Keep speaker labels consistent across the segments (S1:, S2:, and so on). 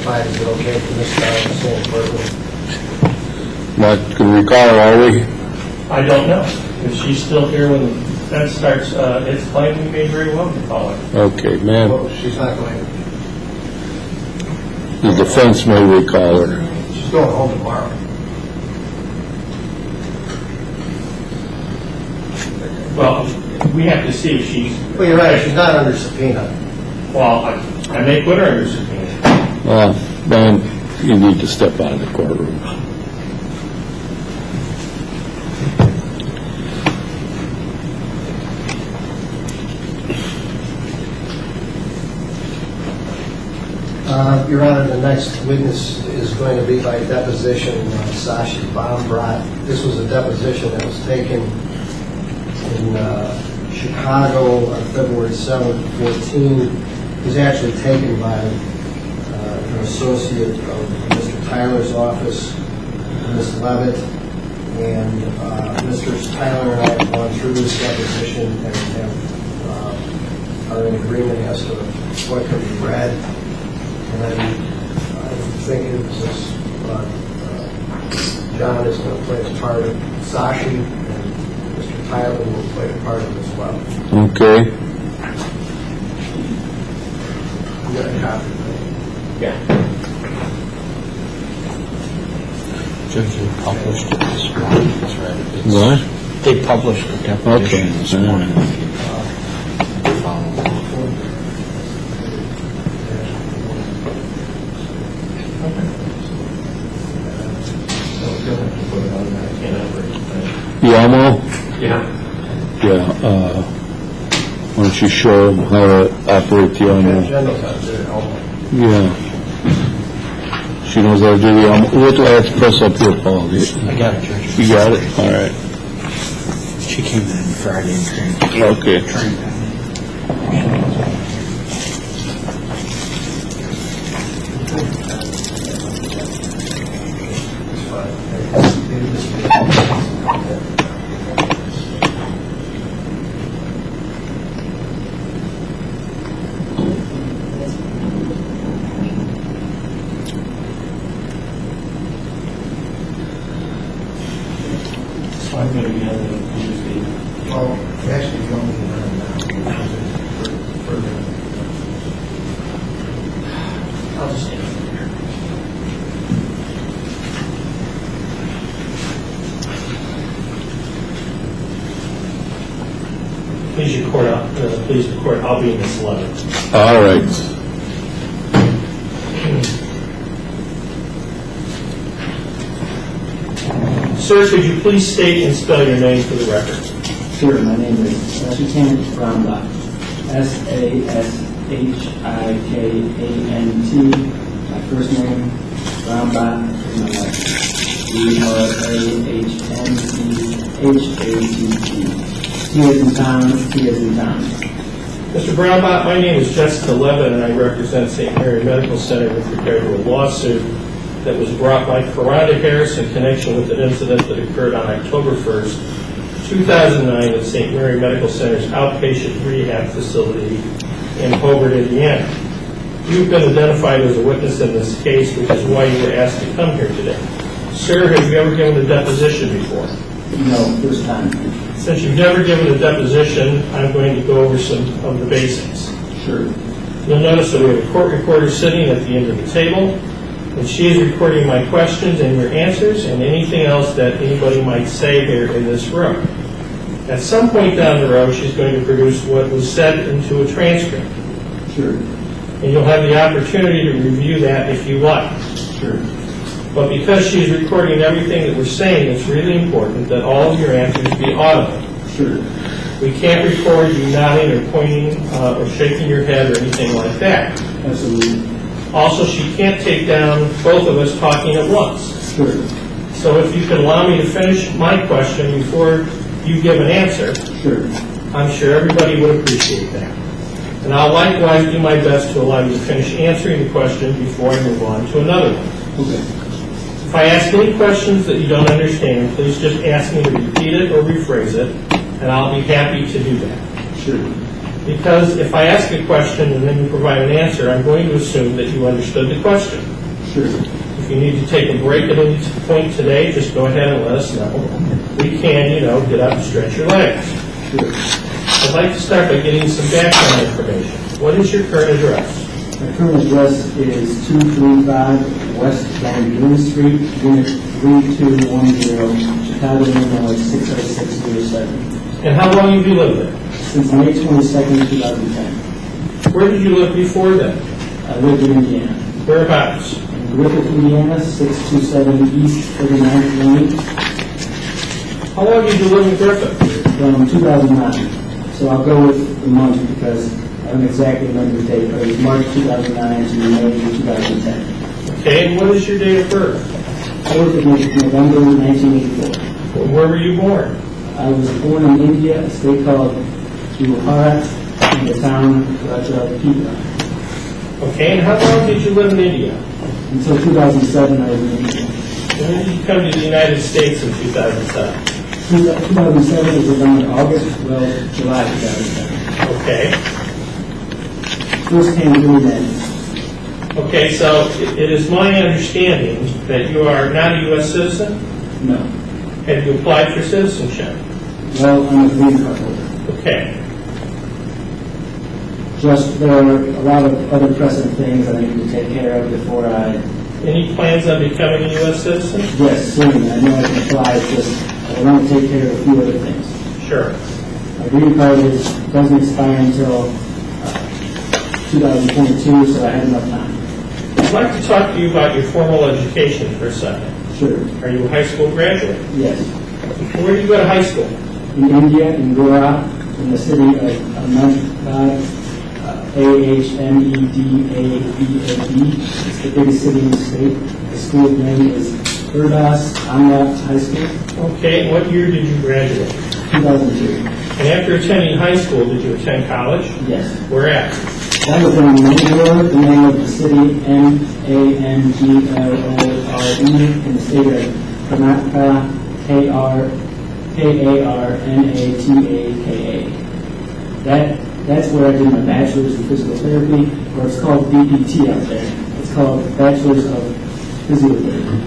S1: testified. Is it okay for Ms. Starr to stay in courtroom?
S2: Not going to recall her, are we?
S3: I don't know. If she's still here when the defense starts, it's claimed we may very well recall her.
S2: Okay, ma'am.
S1: Well, she's not going.
S2: The defense may recall her.
S1: She's going home tomorrow.
S3: Well, we have to see if she's...
S1: Well, you're right. She's not under subpoena.
S3: Well, I may put her under subpoena.
S2: Then you need to step out of the courtroom.
S1: Your Honor, the next witness is going to be by deposition, Sashi Baumbrot. This was a deposition that was taken in Chicago on February 7th, 2014. It was actually taken by an associate of Mr. Tyler's office, Ms. Levitt, and Mr. Tyler and I have gone through this deposition and are in agreement as to what can be read. And I'm thinking this, John is going to play the part of Sashi, and Mr. Tyler will play the part of him as well.
S2: Okay.
S1: You got a copy, right?
S3: Yeah.
S4: Judge, they published it this morning. That's right.
S2: What?
S4: They published the deposition this morning.
S2: Yamo?
S3: Yeah.
S2: Yeah. Why don't you show them how to operate the Yamo?
S1: General's not there at home.
S2: Yeah. She knows how to do the Yamo. What do I have to press up here, Paul?
S4: I got it, Judge.
S2: You got it? All right.
S4: She came in Friday and trained.
S2: Okay.
S3: I'm going to be on the Tuesday.
S1: Well, actually, you don't need to run now.
S3: I'll just stand here. Please the court, I'll be in this letter.
S2: All right.
S3: Sir, could you please state and spell your name for the record?
S5: Sure, my name is Lieutenant Brambach. S-A-S-H-I-K-A-N-T. My first name, Brambach, is my last name. B-R-A-H-N-C-H-A-T-T. T as in Tom, T as in Tom.
S3: Mr. Brownbott, my name is Jessica Levin, and I represent St. Mary Medical Center with regard to a lawsuit that was brought by Karada Harris in connection with an incident that occurred on October 1st, 2009 at St. Mary Medical Center's outpatient rehab facility in Hobart, Indiana. You've been identified as a witness in this case, which is why you were asked to come here today. Sir, have you ever given a deposition before?
S5: No, first time.
S3: Since you've never given a deposition, I'm going to go over some of the basics.
S5: Sure.
S3: You'll notice that we have a court reporter sitting at the end of the table, and she is recording my questions and your answers and anything else that anybody might say here in this room. At some point down the road, she's going to produce what was said into a transcript.
S5: Sure.
S3: And you'll have the opportunity to review that if you like.
S5: Sure.
S3: But because she's recording everything that we're saying, it's really important that all of your answers be audible.
S5: Sure.
S3: We can't record you nodding or pointing or shaking your head or anything like that.
S5: Absolutely.
S3: Also, she can't take down both of us talking at once.
S5: Sure.
S3: So if you could allow me to finish my question before you give an answer,
S5: Sure.
S3: I'm sure everybody would appreciate that. And I'll likewise do my best to allow you to finish answering the question before I move on to another one.
S5: Okay.
S3: If I ask any questions that you don't understand, please just ask me to repeat it or rephrase it, and I'll be happy to do that.
S5: Sure.
S3: Because if I ask a question and then you provide an answer, I'm going to assume that you understood the question.
S5: Sure.
S3: If you need to take a break at any point today, just go ahead and let us know. We can, get up and stretch your legs.
S5: Sure.
S3: I'd like to start by getting some background information. What is your current address?
S5: My current address is 235 West Van Buren Street, Unit 3210, Chicago, Illinois, 60607.
S3: And how long have you lived there?
S5: Since May 22nd, 2010.
S3: Where did you live before then?
S5: I lived in Indiana.
S3: Whereabouts?
S5: In Griffith, Indiana, 627 East 39th Lane,
S3: How long did you live in Griffith?
S5: from 2009. So I'll go with the month because I don't exactly remember the date, but it was March 2009 to May 2010.
S3: Okay, and what is your date of birth?
S5: I was in November 1984.
S3: Where were you born?
S5: I was born in India, a state called Bihar, in the town of Pita.
S3: Okay, and how long did you live in India?
S5: Until 2007, I was in India.
S3: When did you come to the United States in 2007?
S5: 2007 was around August, well, July 2007.
S3: Okay.
S5: First came through then.
S3: Okay, so it is my understanding that you are not a U.S. citizen?
S5: No.
S3: Have you applied for citizenship?
S5: Well, I'm a green card holder.
S3: Okay.
S5: Just there are a lot of other pressing things I need to take care of before I...
S3: Any plans on becoming a U.S. citizen?
S5: Yes, soon. I know I can apply, it's just I want to take care of a few other things.
S3: Sure.
S5: My green card doesn't expire until 2022, so I have enough time.
S3: I'd like to talk to you about your formal education for a second.
S5: Sure.
S3: Are you a high school graduate?
S5: Yes.
S3: Where did you go to high school?
S5: In India, in Goa, in the city of Ahmedabad, Ahmedaabad. It's the biggest city in the state. The school name is Urdas Anga High School.
S3: Okay, and what year did you graduate?
S5: 2002.
S3: And after attending high school, did you attend college?
S5: Yes.
S3: Where at?
S5: That was in Mangalore, the name of the city, Mangalore, in the state of Karnataka, Karnataka. That's where I did my bachelor's in physical therapy, or it's called BPT out there. It's called Bachelor's of Physiotherapy.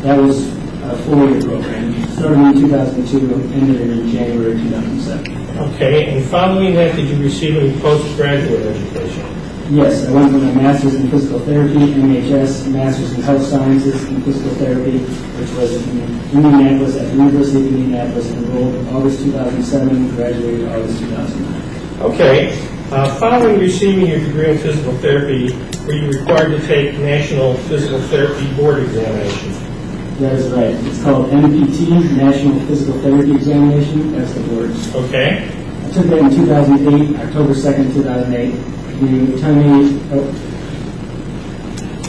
S5: That was a 4-year program. Started in 2002, ended in January 2007.
S3: Okay, and following that, did you receive any postgraduate education?
S5: Yes, I went for my master's in physical therapy, MHS, master's in health sciences and physical therapy, which was in Indianapolis at the University of Indianapolis, enrolled August 2007, graduated August 2009.
S3: Okay, following receiving your degree in physical therapy, were you required to take National Physical Therapy Board examination?
S5: That is right. It's called NPT, National Physical Therapy Examination. That's the board.
S3: Okay.
S5: I took that in 2008, October 2nd, 2008.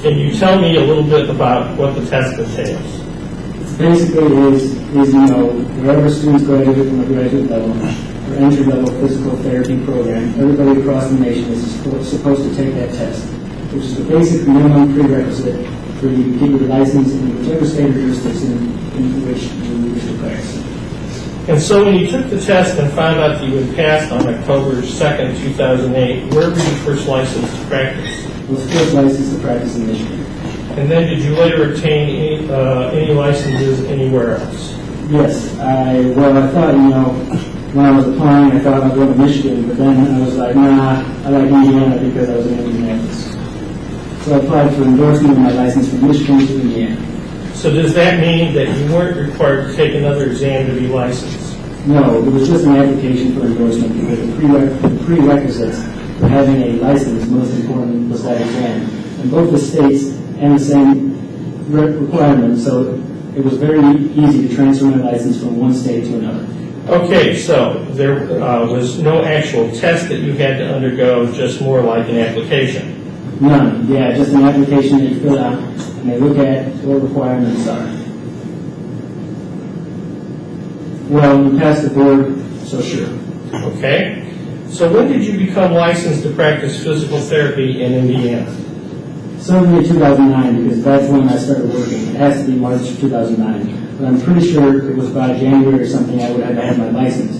S3: Can you tell me a little bit about what the test entails?
S5: Basically is wherever students graduate from a graduate level or entry-level physical therapy program, everybody across the nation is supposed to take that test, which is the basic minimum prerequisite for you to get your license in whichever state or jurisdiction in which you wish to practice.
S3: And so when you took the test and found out that you had passed on October 2nd, 2008, where were you first licensed to practice?
S5: I was first licensed to practice in Michigan.
S3: And then did you later obtain any licenses anywhere else?
S5: Yes. I thought, when I was applying, I thought I'd go to Michigan, but then I was like, nah, I like Indiana because I was in Indianapolis. So I applied for endorsement of my license from Michigan to Indiana.
S3: So does that mean that you weren't required to take another exam to be licensed?
S5: No, it was just an application for endorsement because the prerequisites for having a license, most important, was that exam. And both the states had the same requirements, so it was very easy to transfer my license from one state to another.
S3: Okay, so there was no actual test that you had to undergo, just more like an application.
S5: None. Yeah, just an application that you fill out, and they look at what requirements are. Well, you passed the board, so sure.
S3: Okay. So when did you become licensed to practice physical therapy in Indiana?
S5: Certainly 2009, because that's when I started working. It has to be March 2009. But I'm pretty sure it was by January or something I would have had my license.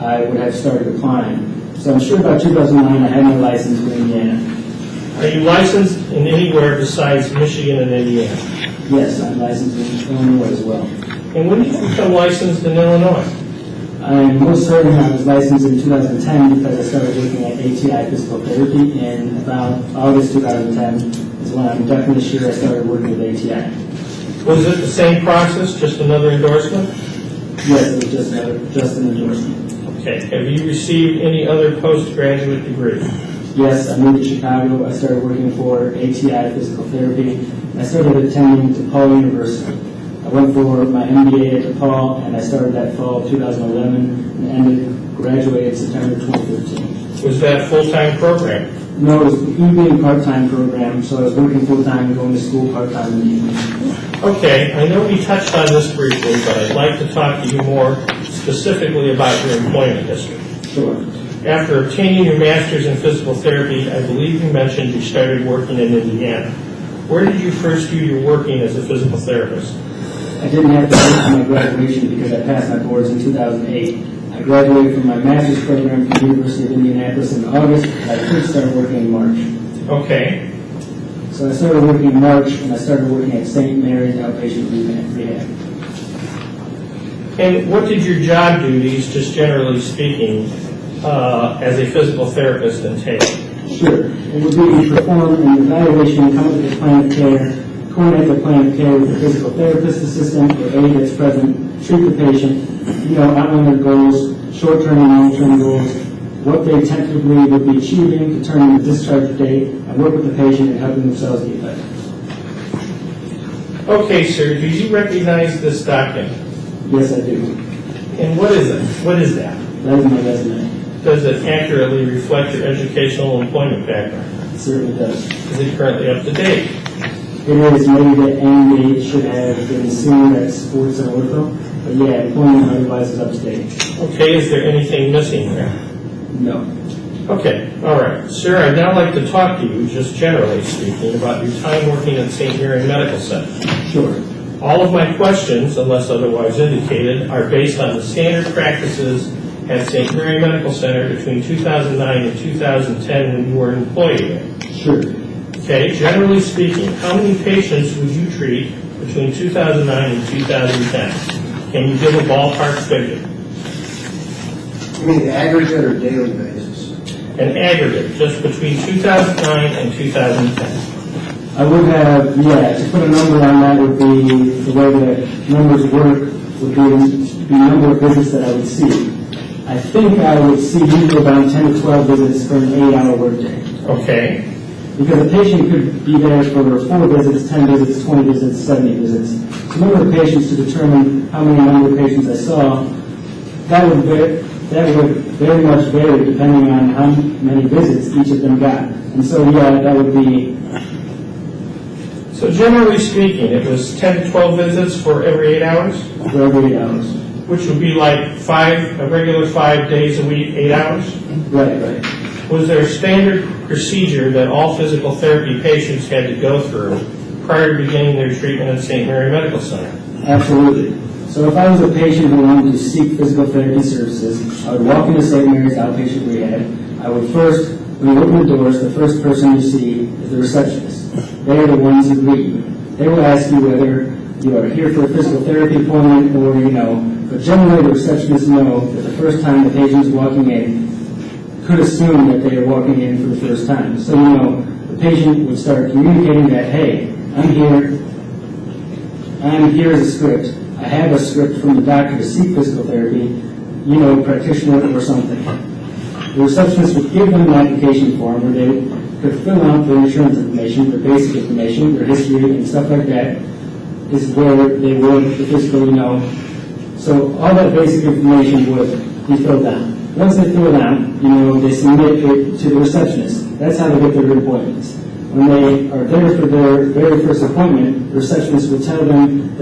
S5: I would have started applying. So I'm sure about 2009 I had my license in Indiana.
S3: Are you licensed in anywhere besides Michigan and Indiana?
S5: Yes, I'm licensed in Illinois as well.
S3: And when did you become licensed in Illinois?
S5: I'm most certain I was licensed in 2010 because I started working at ATI Physical Therapy in about August 2010 is when I'm definitely sure I started working with ATI.
S3: Was it the same process, just another endorsement?
S5: Yes, it was just an endorsement.
S3: Okay. Have you received any other postgraduate degree?
S5: Yes, I moved to Chicago. I started working for ATI Physical Therapy. I started attending DePaul University. I went for my MBA at DePaul, and I started that fall of 2011 and graduated September 2015.
S3: Was that a full-time program?
S5: No, it was an evening part-time program, so I was working full-time and going to school part-time in the evening.
S3: Okay, I know we touched on this briefly, but I'd like to talk to you more specifically about your employment history.
S5: Sure.
S3: After obtaining your master's in physical therapy, I believe you mentioned you started working in Indiana. Where did you first do your working as a physical therapist?
S5: I didn't have to wait for my graduation because I passed my boards in 2008. I graduated from my master's program from the University of Indianapolis in August, and I could start working in March.
S3: Okay.
S5: So I started working in March, and I started working at St. Mary's Outpatient Rehab.
S3: And what did your job duties, just generally speaking, as a physical therapist entail?
S5: Sure. It would be to perform an evaluation, come up with a plan of care, coordinate the plan of care with the physical therapist assistant or aide that's present, treat the patient, outline their goals, short-term and long-term goals, what they tentatively would be achieving, determine the discharge date, and work with the patient in helping themselves get better.
S3: Okay, sir, do you recognize this document?
S5: Yes, I do.
S3: And what is it? What is that?
S5: That is my resume.
S3: Does it accurately reflect your educational and employment background?
S5: It certainly does.
S3: Is it currently up to date?
S5: It is maybe the end date should have been sooner at sports and ortho, but yeah, employment otherwise is up to date.
S3: Okay, is there anything missing there?
S5: No.
S3: Okay, all right. Sir, I'd now like to talk to you, just generally speaking, about your time working at St. Mary Medical Center.
S5: Sure.
S3: All of my questions, unless otherwise indicated, are based on the standard practices at St. Mary Medical Center between 2009 and 2010 when you were an employee there.
S5: Sure.
S3: Okay, generally speaking, how many patients would you treat between 2009 and 2010? Can you give a ballpark figure?
S1: You mean the aggregate or daily basis?
S3: An aggregate, just between 2009 and 2010.
S5: I would have, to put a number on that would be, the way the numbers work would be the number of visits that I would see. I think I would see usually about 10 to 12 visits for an 8-hour workday.
S3: Okay.
S5: Because a patient could be there for 4 visits, 10 visits, 20 visits, 70 visits. So number of patients to determine how many number of patients I saw, that would very much vary depending on how many visits each of them got. And so, that would be...
S3: So generally speaking, it was 10 to 12 visits for every 8 hours?
S5: For every 8 hours.
S3: Which would be like a regular 5 days a week, 8 hours?
S5: Right.
S3: Was there a standard procedure that all physical therapy patients had to go through prior to beginning their treatment at St. Mary Medical Center?
S5: Absolutely. So if I was a patient who wanted to seek physical therapy services, I would walk into St. Mary's Outpatient Rehab. I would first, when you open the doors, the first person you see is the receptionist. They are the ones who greet you. They will ask you whether you are here for a physical therapy appointment or but generally the receptionists know that the first time the patient is walking in could assume that they are walking in for the first time. So, the patient would start communicating that, hey, I'm here as a script. I have a script from the doctor to seek physical therapy, practitioner or something. The receptionist would give them an application form where they could fill out their insurance information, their basic information, their history, and stuff like that is where they would, the physical, So all that basic information would be filled out. Once they fill it out, they submit it to the receptionist. That's how they get their appointments. When they are there for their very first appointment, the receptionist will tell them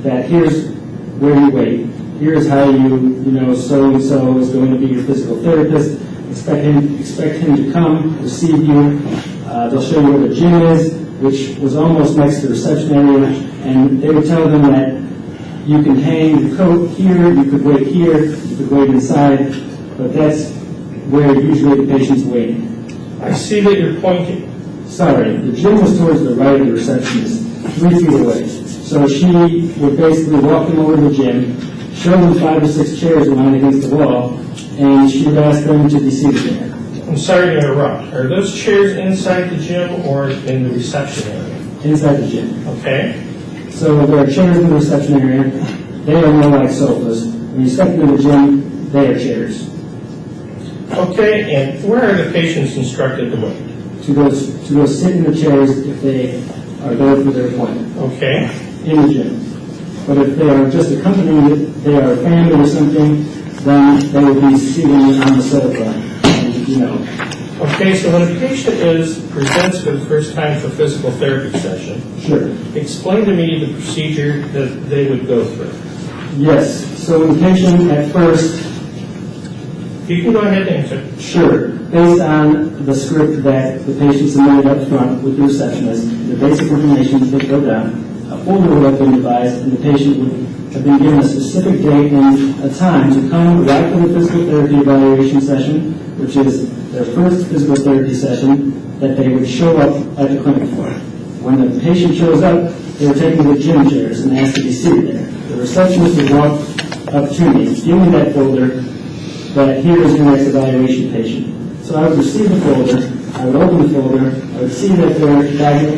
S5: that here's where you wait. Here's how so-and-so is going to be your physical therapist. Expect him to come, receive you. They'll show you where the gym is, which was almost next to the reception area, and they would tell them that you can hang your coat here, you could wait here, you could wait inside, but that's where usually the patient's waiting.
S3: I see that you're pointing.
S5: Sorry, the gym was towards the right of the receptionist, 3 feet away. So she would basically walk them over to the gym, show them 5 or 6 chairs lined against the wall, and she would ask them to be seated there.
S3: I'm sorry to interrupt. Are those chairs inside the gym or in the reception area?
S5: Inside the gym.
S3: Okay.
S5: So there are chairs in the reception area. They are more like sofas. When you step into the gym, they are chairs.
S3: Okay, and where are the patients instructed to wait?
S5: To go sit in the chairs if they are there for their appointment.
S3: Okay.
S5: In the gym. But if they are just accompanying, they are a family or something, then they will be sitting on the sofa.
S3: Okay, so when a patient presents for the first time for physical therapy session,
S5: Sure.
S3: explain to me the procedure that they would go through.
S5: Yes. So the patient at first,
S3: You can go ahead and answer.
S5: sure, based on the script that the patient submitted up front with the receptionist, the basic information would go down, a folder would have been devised, and the patient would have been given a specific date and a time to come right for the physical therapy evaluation session, which is their first physical therapy session that they would show up at the clinic for. When the patient shows up, they were taken to the gym chairs and asked to be seated there. The receptionist would walk up to me, give me that folder, that here is your next evaluation patient. So I would receive the folder, I would open the folder, I would see that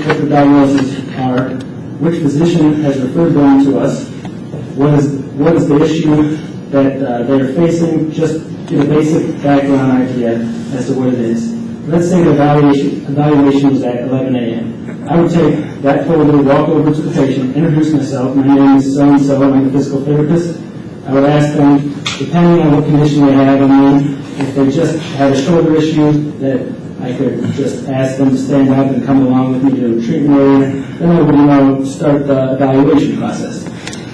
S5: what the diagnoses are, which physician has referred them to us, what is the issue that they're facing, just get a basic background idea as to what it is. Let's say the evaluation was at 11 a.m. I would take that folder, walk over to the patient, introduce myself, my name is so-and-so, I'm a physical therapist. I would ask them, depending on what condition they have, if they just had a shoulder issue, that I could just ask them to stand up and come along with me to the treatment area. Then I would start the evaluation process.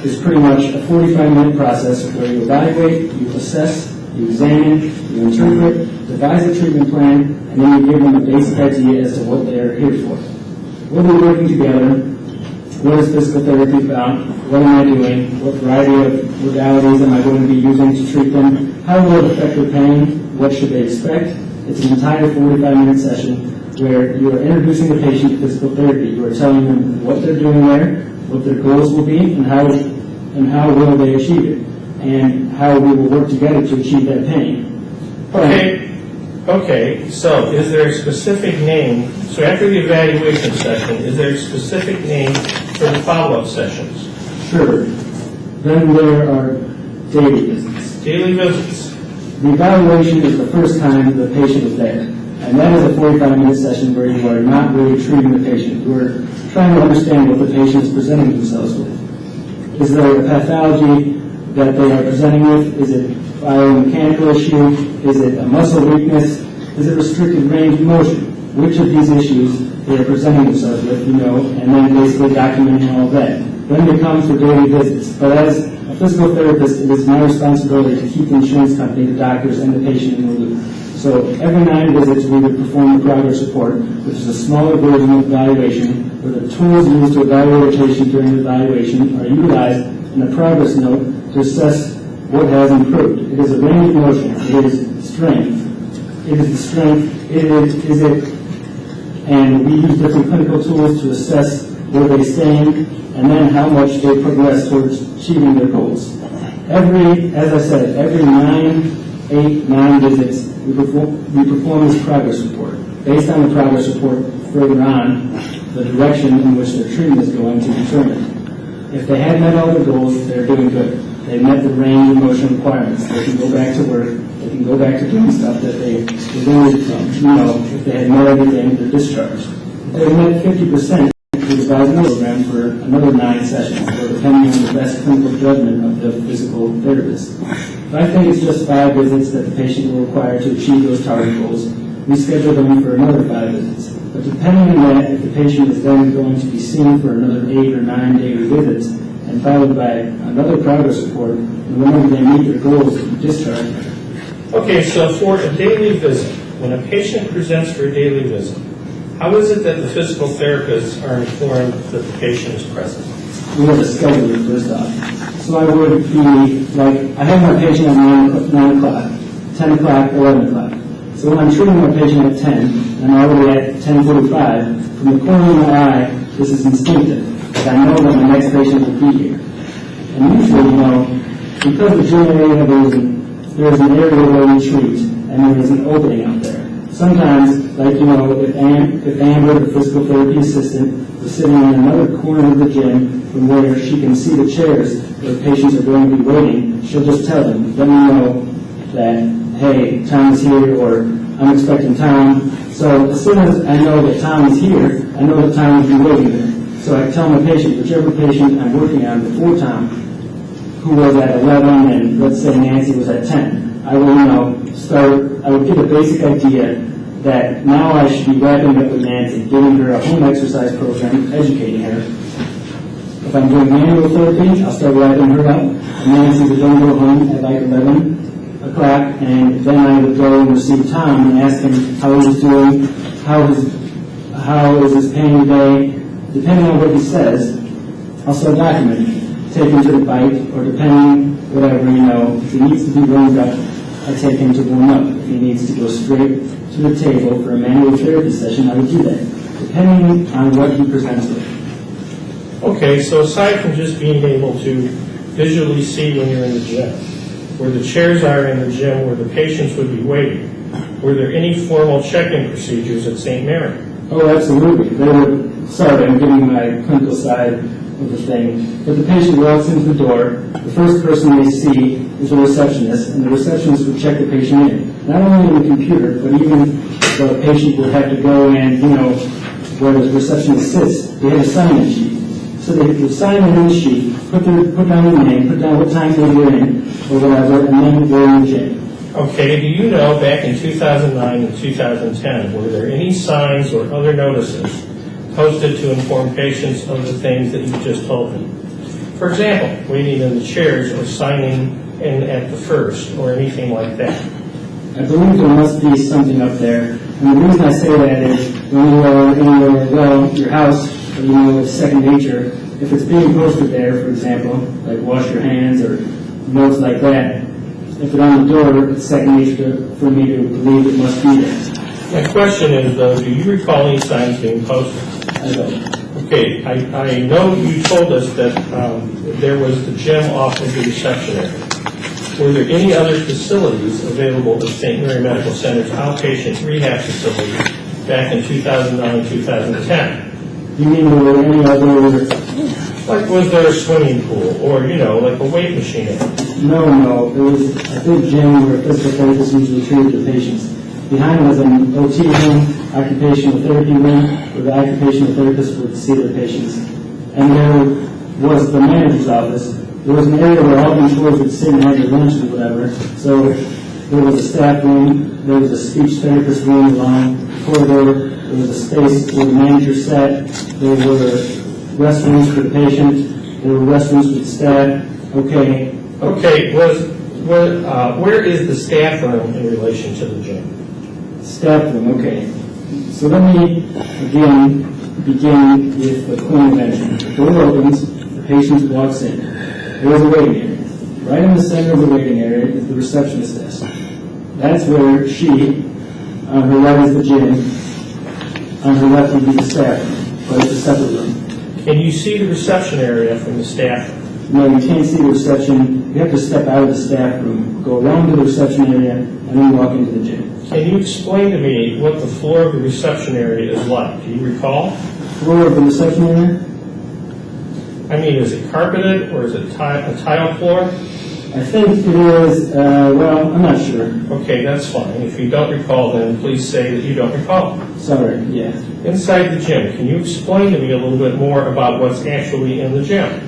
S5: It's pretty much a 45-minute process where you evaluate, you assess, you examine, you interpret, devise a treatment plan, and then you give them a basic idea as to what they're here for. We'll be working together. What is physical therapy about? What am I doing? What variety of modalities am I going to be using to treat them? How will it affect their pain? What should they expect? It's an entire 45-minute session where you are introducing the patient to physical therapy. You are telling them what they're doing there, what their goals will be, and how will they achieve it, and how we will work together to achieve that pain.
S3: Okay, so is there a specific name? So after the evaluation session, is there a specific name for the follow-up sessions?
S5: Sure. Then there are daily visits.
S3: Daily visits.
S5: The evaluation is the first time the patient is there. And that is a 45-minute session where you are not really treating the patient. You are trying to understand what the patient is presenting themselves with. Is there a pathology that they are presenting with? Is it a biomechanical issue? Is it a muscle weakness? Is it restricted range of motion? Which of these issues they are presenting themselves with, and then basically documenting all of that. Then they come for daily visits. But as a physical therapist, it is my responsibility to keep the insurance company, the doctors, and the patient in the loop. So every 9 visits, we would perform a progress report, which is a smaller version of evaluation, where the tools used to evaluate a patient during the evaluation are utilized in a progress note to assess what has improved. It is a range of motion. It is strength. It is the strength. And we use different clinical tools to assess where they stand and then how much they progress towards achieving their goals. As I said, every 9 visits, we perform this progress report. Based on the progress report, further on, the direction in which their treatment is going to determine. If they have met all their goals, they're doing good. They met the range of motion requirements. They can go back to work. They can go back to doing stuff that they wanted from. If they had met everything, they're discharged. If they met 50%, we devise another program for another 9 sessions, or depending on the best clinical judgment of the physical therapist. If I think it's just 5 visits that the patient will require to achieve those target goals, we schedule them for another 5 visits. But depending on that, if the patient is then going to be seen for another 8 or 9 daily visits, and followed by another progress report, and whenever they meet their goals to be discharged.
S3: Okay, so for a daily visit, when a patient presents for a daily visit, how is it that the physical therapists are informed that the patient is present?
S5: We have a schedule first off. So I would be, I have my patient at 9 o'clock, 10 o'clock, 11 o'clock. So when I'm treating my patient at 10, and I'm already at 10:45, from the corner of my eye, this is instinctive, because I know that my next patient will be here. And usually, because the gym area, there's an area where we treat, and there is an opening out there. Sometimes, if Amber, the physical therapy assistant, is sitting in another corner of the gym from where she can see the chairs where patients are going to be waiting, she'll just tell them, let me know that, hey, Tom is here, or I'm expecting Tom. So as soon as I know that Tom is here, I know that Tom will be waiting there. So I tell my patient, whichever patient I'm working on before Tom, who was at 11 and let's say Nancy was at 10, I will I would get a basic idea that now I should be wrapping up with Nancy, giving her a home exercise program, educating her. If I'm doing manual therapy, I'll start wrapping her up. Nancy would then go home at like 11 o'clock, and then I would go and receive Tom and ask him how he was doing, how is his pain today. Depending on what he says, I'll start documenting it. Take him to the bike, or depending, whatever, if he needs to be warmed up, I take him to warm up. If he needs to go straight to the table for a manual therapy session, I would do that, depending on what he presents with.
S3: Okay, so aside from just being able to visually see when you're in the gym, where the chairs are in the gym, where the patients would be waiting, were there any formal check-in procedures at St. Mary?
S5: Oh, absolutely. Sorry, I'm giving my clinical side of the thing. But the patient walks into the door, the first person they see is the receptionist, and the receptionist would check the patient in. Not only in the computer, but even the patient would have to go and, where the receptionist sits, they had a sign-in sheet. So they would sign in the sheet, put down their name, put down what time they were in, or whatever, and then go in the gym.
S3: Okay, do you know back in 2009 and 2010, were there any signs or other notices posted to inform patients of the things that you just told me? For example, waiting in the chairs or signing in at the first or anything like that.
S5: I believe there must be something up there. And the reason I say that is when you are in your house, it's second nature. If it's being posted there, for example, like wash your hands or notes like that, if it's on the door, it's second nature for me to believe it must be there.
S3: My question is, though, do you recall any signs being posted?
S5: I don't.
S3: Okay, I know you told us that there was the gym off of the reception area. Were there any other facilities available at St. Mary Medical Center's outpatient rehab facility back in 2009, 2010?
S5: You mean there were any other...
S3: Like, was there a swimming pool or, like a weight machine?
S5: No. There was a big gym where physical therapists usually treated the patients. Behind was an OT room, occupational therapy room, where the occupational therapists would see their patients. And there was the manager's office. There was an area where all the employees would sit and have their lunch or whatever. So there was a staff room, there was a speech therapist room along the corridor, there was a space where the manager sat, there were restrooms for the patient, there were restrooms for the staff. Okay,
S3: where is the staff room in relation to the gym?
S5: Staff room, okay. So let me, again, begin with the point of entry. The door opens, the patient walks in. There's a waiting area. Right in the center of the waiting area is the receptionist desk. That's where she, on her right is the gym, on her left would be the staff room, but it's a separate room.
S3: Can you see the reception area from the staff room?
S5: No, you can't see the reception. You have to step out of the staff room, go around to the reception area, and then walk into the gym.
S3: Can you explain to me what the floor of the reception area is like? Do you recall?
S5: Floor of the reception area?
S3: I mean, is it carpeted or is it a tile floor?
S5: I think it is, I'm not sure.
S3: Okay, that's fine. If you don't recall, then please say that you don't recall.
S5: Sorry, yeah.
S3: Inside the gym, can you explain to me a little bit more about what's actually in the gym?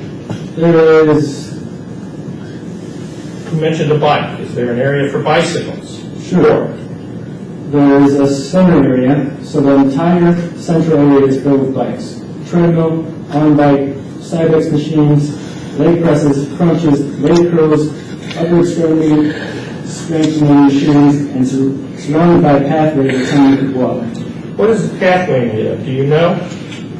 S5: There is...
S3: You mentioned a bike. Is there an area for bicycles?
S5: Sure. There is a center area, so the entire central area is filled with bikes. Treadmill, on bike, Cybex machines, leg presses, crunches, leg curls, upper extremity strengthening machines, and surrounded by a pathway that someone could walk.
S3: What is the pathway made of? Do you know?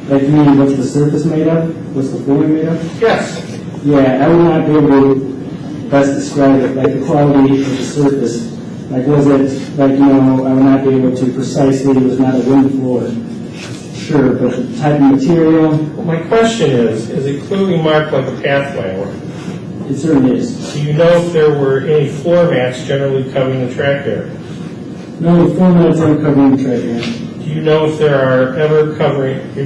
S5: Like, you mean what's the surface made of? What's the flooring made of?
S3: Yes.
S5: Yeah, I would not be able to best describe it. Like, the quality of the surface Like, was it, like, I would not be able to precisely, it was not a wooden floor. Sure, but the type of material,
S3: Well, my question is it clearly marked like a pathway? Or
S5: it certainly is.
S3: do you know if there were any floor mats generally covering the track area?
S5: No, the floor mats aren't covering the track area.
S3: Do you know if they are ever covering the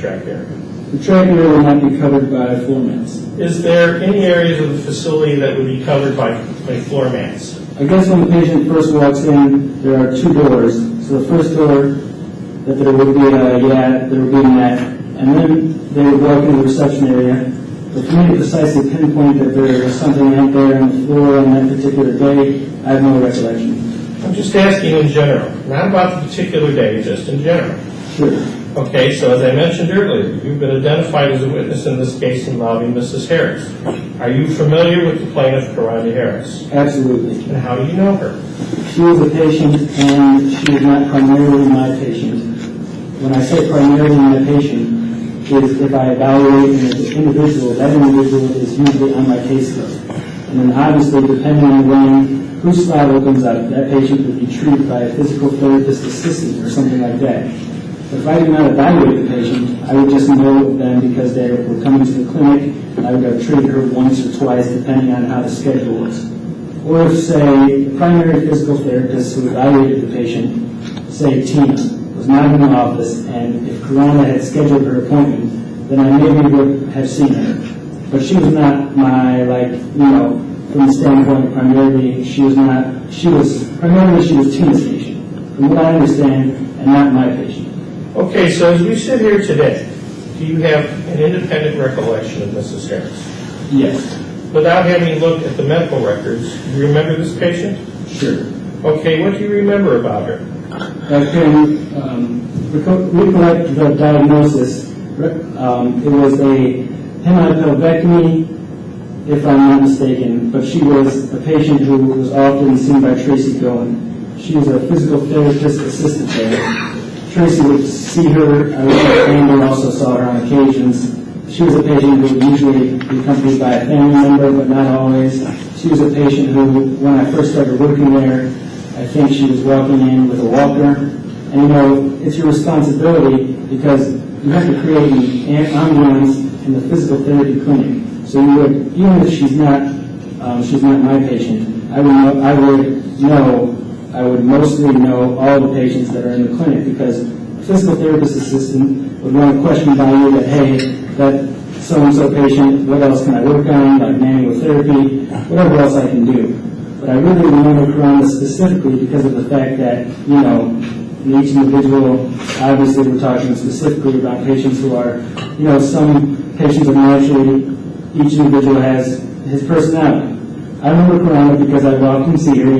S3: track area?
S5: The track area will not be covered by floor mats.
S3: Is there any areas of the facility that would be covered by floor mats?
S5: I guess when the patient first walks in, there are two doors. So the first door, that there would be a mat, and then they would walk into the reception area. But for me to precisely pinpoint that there was something out there on the floor on that particular day, I have no recollection.
S3: I'm just asking in general, not about the particular day, just in general.
S5: Sure.
S3: Okay, so as I mentioned earlier, you've been identified as a witness in this case involving Mrs. Harris. Are you familiar with the plaintiff, Karanda Harris?
S5: Absolutely.
S3: And how do you know her?
S5: She was a patient, and she is not primarily my patient. When I say primarily my patient, is if I evaluate an individual, that individual is usually on my caseload. And then obviously, depending on when, whose file opens up, that patient would be treated by a physical therapist assistant or something like that. But if I do not evaluate the patient, I would just know them because they were coming to the clinic, and I would have treated her once or twice, depending on how the schedule was. Or if, say, the primary physical therapist who evaluated the patient, say Tina, was not in the office, and if Karanda had scheduled her appointment, then I maybe would have seen her. But she was not my, from the standpoint primarily, she was Tina's patient, from what I understand, and not my patient.
S3: Okay, so as we sit here today, do you have an independent recollection of Mrs. Harris?
S5: Yes.
S3: Without having looked at the medical records, do you remember this patient?
S5: Sure.
S3: Okay, what do you remember about her?
S5: I can recollect the diagnosis. It was a hemipelvectomy, if I'm not mistaken, but she was a patient who was often seen by Tracy Goen. She was a physical therapist assistant there. Tracy would see her, and also saw her on occasions. She was a patient who would usually be accompanied by a family member, but not always. She was a patient who, when I first started working there, I think she was walking in with a walker. And it's your responsibility because you have to create an ambulance in the physical therapy clinic. So you would, even if she's not my patient, I would mostly know all the patients that are in the clinic because a physical therapist assistant would run a question by you that, hey, that so-and-so patient, what else can I work on, like manual therapy, whatever else I can do. But I really remember Karanda specifically because of the fact that, in each individual, obviously we're talking specifically about patients who are, some patients are naturally, each individual has his personality. I remember Karanda because I walked and see her,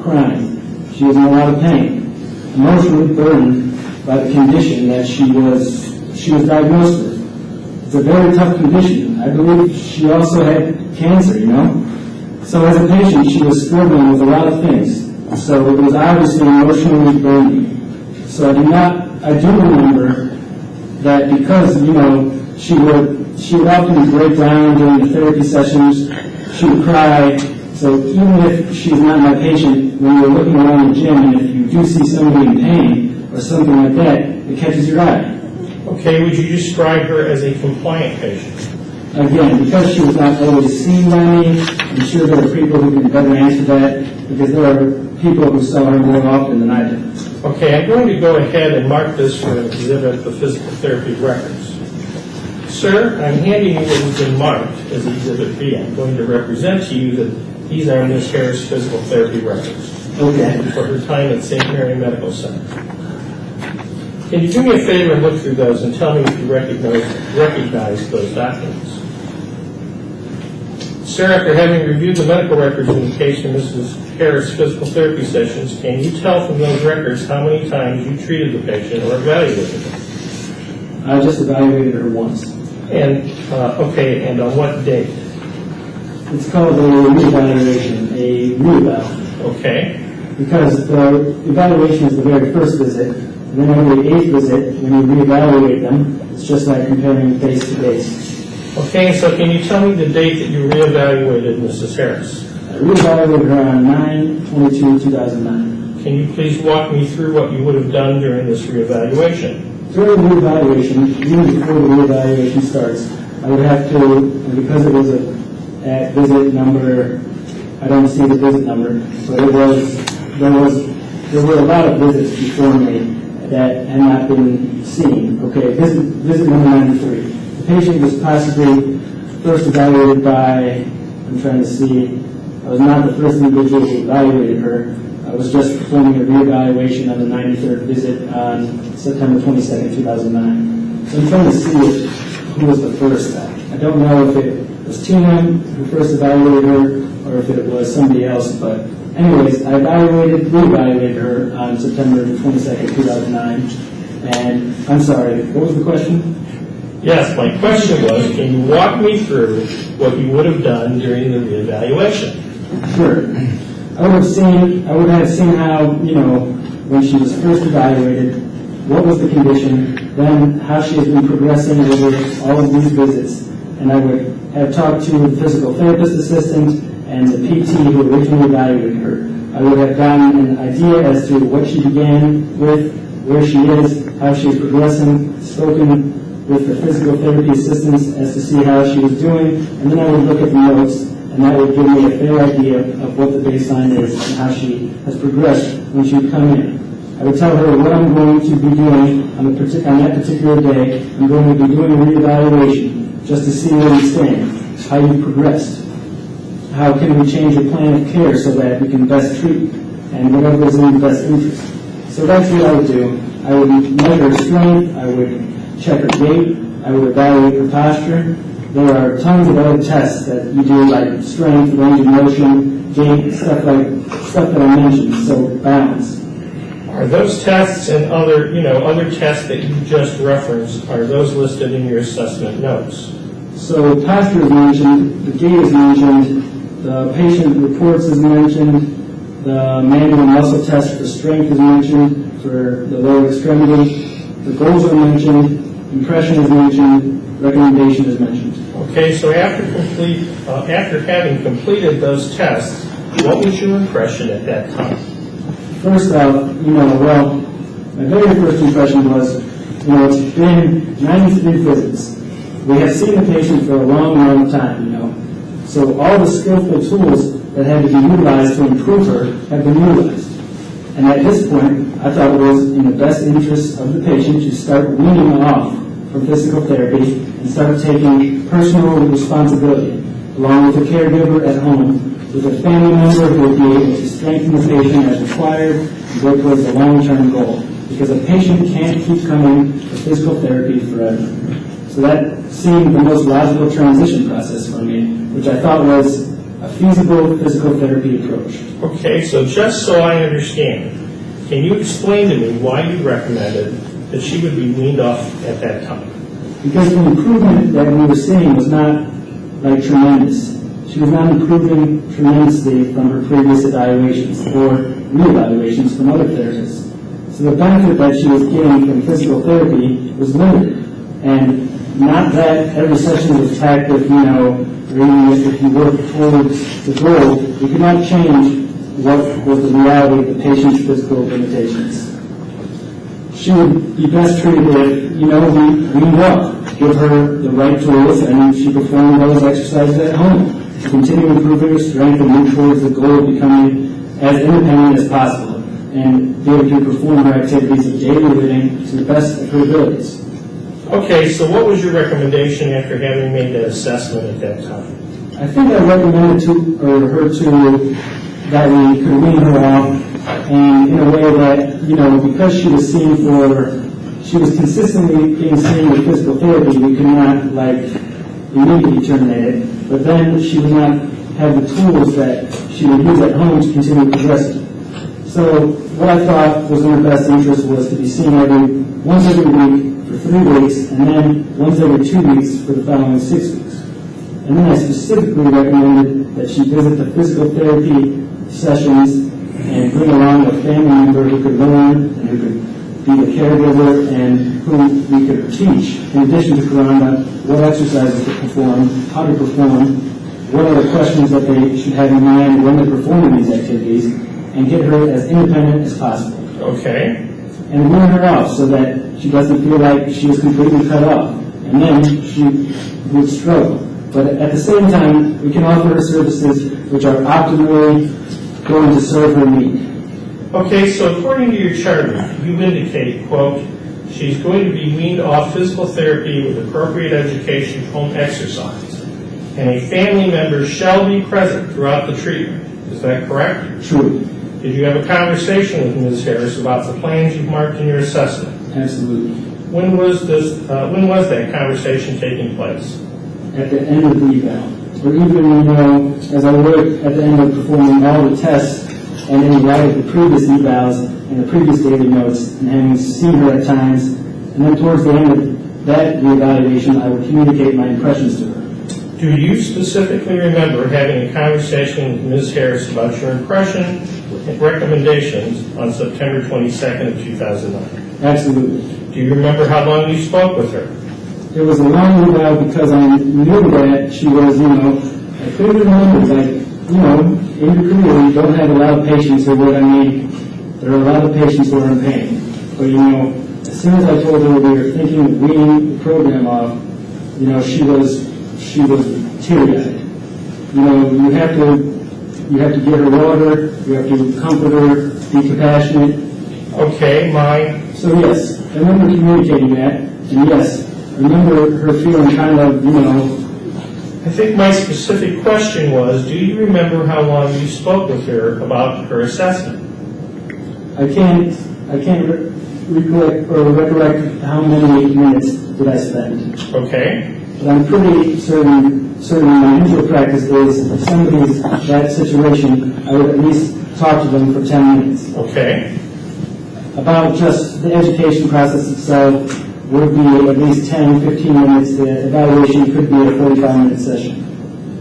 S5: crying. She was in a lot of pain, emotionally burdened by the condition that she was diagnosed with. It's a very tough condition. I believe she also had cancer, So as a patient, she was struggling with a lot of things. So it was obviously emotionally burdening. So I do remember that because, she would often break down during the therapy sessions. She would cry. So even if she's not my patient, when you're looking around the gym and if you do see somebody in pain or something like that, it catches your eye.
S3: Okay, would you describe her as a compliant patient?
S5: Again, because she was not always seen by me, I'm sure there are people who can better answer that because there are people who saw her more often than I did.
S3: Okay, I'm going to go ahead and mark this for an exhibit, the physical therapy records. Sir, I'm handing you what has been marked as Exhibit B. I'm going to represent to you that these are Ms. Harris' physical therapy records.
S5: Okay.
S3: For her time at St. Mary Medical Center. Can you do me a favor and look through those and tell me if you recognize those documents? Sir, after having reviewed the medical records in the case of Mrs. Harris' physical therapy sessions, can you tell from those records how many times you treated the patient or evaluated them?
S5: I just evaluated her once.
S3: And, and on what date?
S5: It's called a reevaluation, a re-eval.
S3: Okay.
S5: Because the evaluation is the very first visit, and then every 8th visit, when you reevaluate them, it's just like comparing face to face.
S3: Okay, so can you tell me the date that you reevaluated Mrs. Harris?
S5: I reevaluated her on 9/22/2009.
S3: Can you please walk me through what you would have done during this reevaluation?
S5: During the reevaluation, even before the reevaluation starts, I would have to, and because it was at visit number, I don't see the visit number, but there were a lot of visits before me that had not been seen. Okay, visit number 93. The patient was possibly first evaluated by, I'm trying to see, I was not the first individual who evaluated her. I was just performing a reevaluation on the 93rd visit on September 22nd, 2009. So I'm trying to see who was the first. I don't know if it was Tina who first evaluated her or if it was somebody else, but anyways, I reevaluated her on September 22nd, 2009. And I'm sorry, what was the question?
S3: Yes, my question was, can you walk me through what you would have done during the reevaluation?
S5: Sure. I would have seen how, when she was first evaluated, what was the condition, then how she has been progressing over all of these visits. And I would have talked to the physical therapist assistant and the PT who originally evaluated her. I would have gotten an idea as to what she began with, where she is, how she is progressing, spoken with the physical therapy assistants as to see how she was doing, and then I would look at the notes, and that would give me a fair idea of what the baseline is and how she has progressed when she would come in. I would tell her what I'm going to be doing on that particular day. I'm going to be doing a reevaluation just to see where you stand, how you progressed. How can we change your plan of care so that we can best treat and whatever is in your best interest. So that's what I would do. I would measure her strength, I would check her gait, I would evaluate her posture. There are tons of other tests that you do, like strength, range of motion, gait, stuff that I mentioned, so balance.
S3: Are those tests and other tests that you just referenced, are those listed in your assessment notes?
S5: So posture is mentioned, the gait is mentioned, the patient reports is mentioned, the manual muscle test for strength is mentioned, for the lower extremity, the goals are mentioned, impression is mentioned, recommendation is mentioned.
S3: Okay, so after having completed those tests, what was your impression at that time?
S5: First off, my very first impression was, it's been 93 visits. We have seen the patient for a long, long time, So all the skillful tools that had to be utilized to improve her have been utilized. And at this point, I thought it was in the best interest of the patient to start weaning off from physical therapy and start taking personal responsibility, along with a caregiver at home, with a family member who will be able to strengthen the patient as required and go towards the long-term goal. Because a patient can't keep coming to physical therapy forever. So that seemed the most logical transition process for me, which I thought was a feasible physical therapy approach.
S3: Okay, so just so I understand, can you explain to me why you recommended that she would be weaned off at that time?
S5: Because the improvement that we were seeing was not tremendous. She was not improving tremendously from her previous evaluations or reevaluations from other therapists. So the benefit that she was getting from physical therapy was limited. And not that every session was tacked with, or even if you work towards the goal, you could not change what was the reality of the patient's physical limitations. She would be best treated if, we walk, give her the right tools, and she performed those exercises at home to continue improving her strength and move towards the goal of becoming as independent as possible and be able to perform her activities of daily living to the best of her abilities.
S3: Okay, so what was your recommendation after having made that assessment at that time?
S5: I think I recommended her that we could wean her off, and in a way that, because she was consistently being seen with physical therapy, we could not, immediately terminate it, but then she would not have the tools that she would use at home to continue progressing. So what I thought was in her best interest was to be seen once every week for 3 weeks, and then once every 2 weeks for the following 6 weeks. And then I specifically recommended that she visit the physical therapy sessions and bring along a family member who could learn and who could be the caregiver and who we could teach, in addition to Karanda, what exercises to perform, how to perform, what are the questions that they should have in mind when they're performing these activities, and get her as independent as possible.
S3: Okay.
S5: And wean her off so that she doesn't feel like she is completely cut off. And then she would struggle. But at the same time, we can offer her services which are optimally going to serve her need.
S3: Okay, so according to your charter, you indicate, quote, she's going to be weaned off physical therapy with appropriate education, home exercise, and a family member shall be present throughout the treatment. Is that correct?
S5: True.
S3: Did you have a conversation with Ms. Harris about the plans you've marked in your assessment?
S5: Absolutely.
S3: When was that conversation taking place?
S5: At the end of the eval. Or even, as I work at the end of performing all the tests and in light of the previous evals and the previous daily notes and having seen her at times, and then towards the end of that reevaluation, I would communicate my impressions to her.
S3: Do you specifically remember having a conversation with Ms. Harris about your impression and recommendations on September 22nd of 2009?
S5: Absolutely.
S3: Do you remember how long you spoke with her?
S5: It was a long eval because I knew that she was, I couldn't remember, in your career you don't have a lot of patients who what I mean. There are a lot of patients who are in pain. But, as soon as I told her we were thinking of weaning the program off, she was teary-eyed. You have to give her water, you have to comfort her, be compassionate.
S3: Okay,
S5: So yes, I remember communicating that, and yes, I remember her feeling kind of,
S3: I think my specific question was, do you remember how long you spoke with her about her assessment?
S5: I can't recollect how many minutes did I spend.
S3: Okay.
S5: But I'm pretty certain my usual practice is if somebody's that situation, I would at least talk to them for 10 minutes.
S3: Okay.
S5: About just the education process itself would be at least 10, 15 minutes. The evaluation could be a 45-minute session.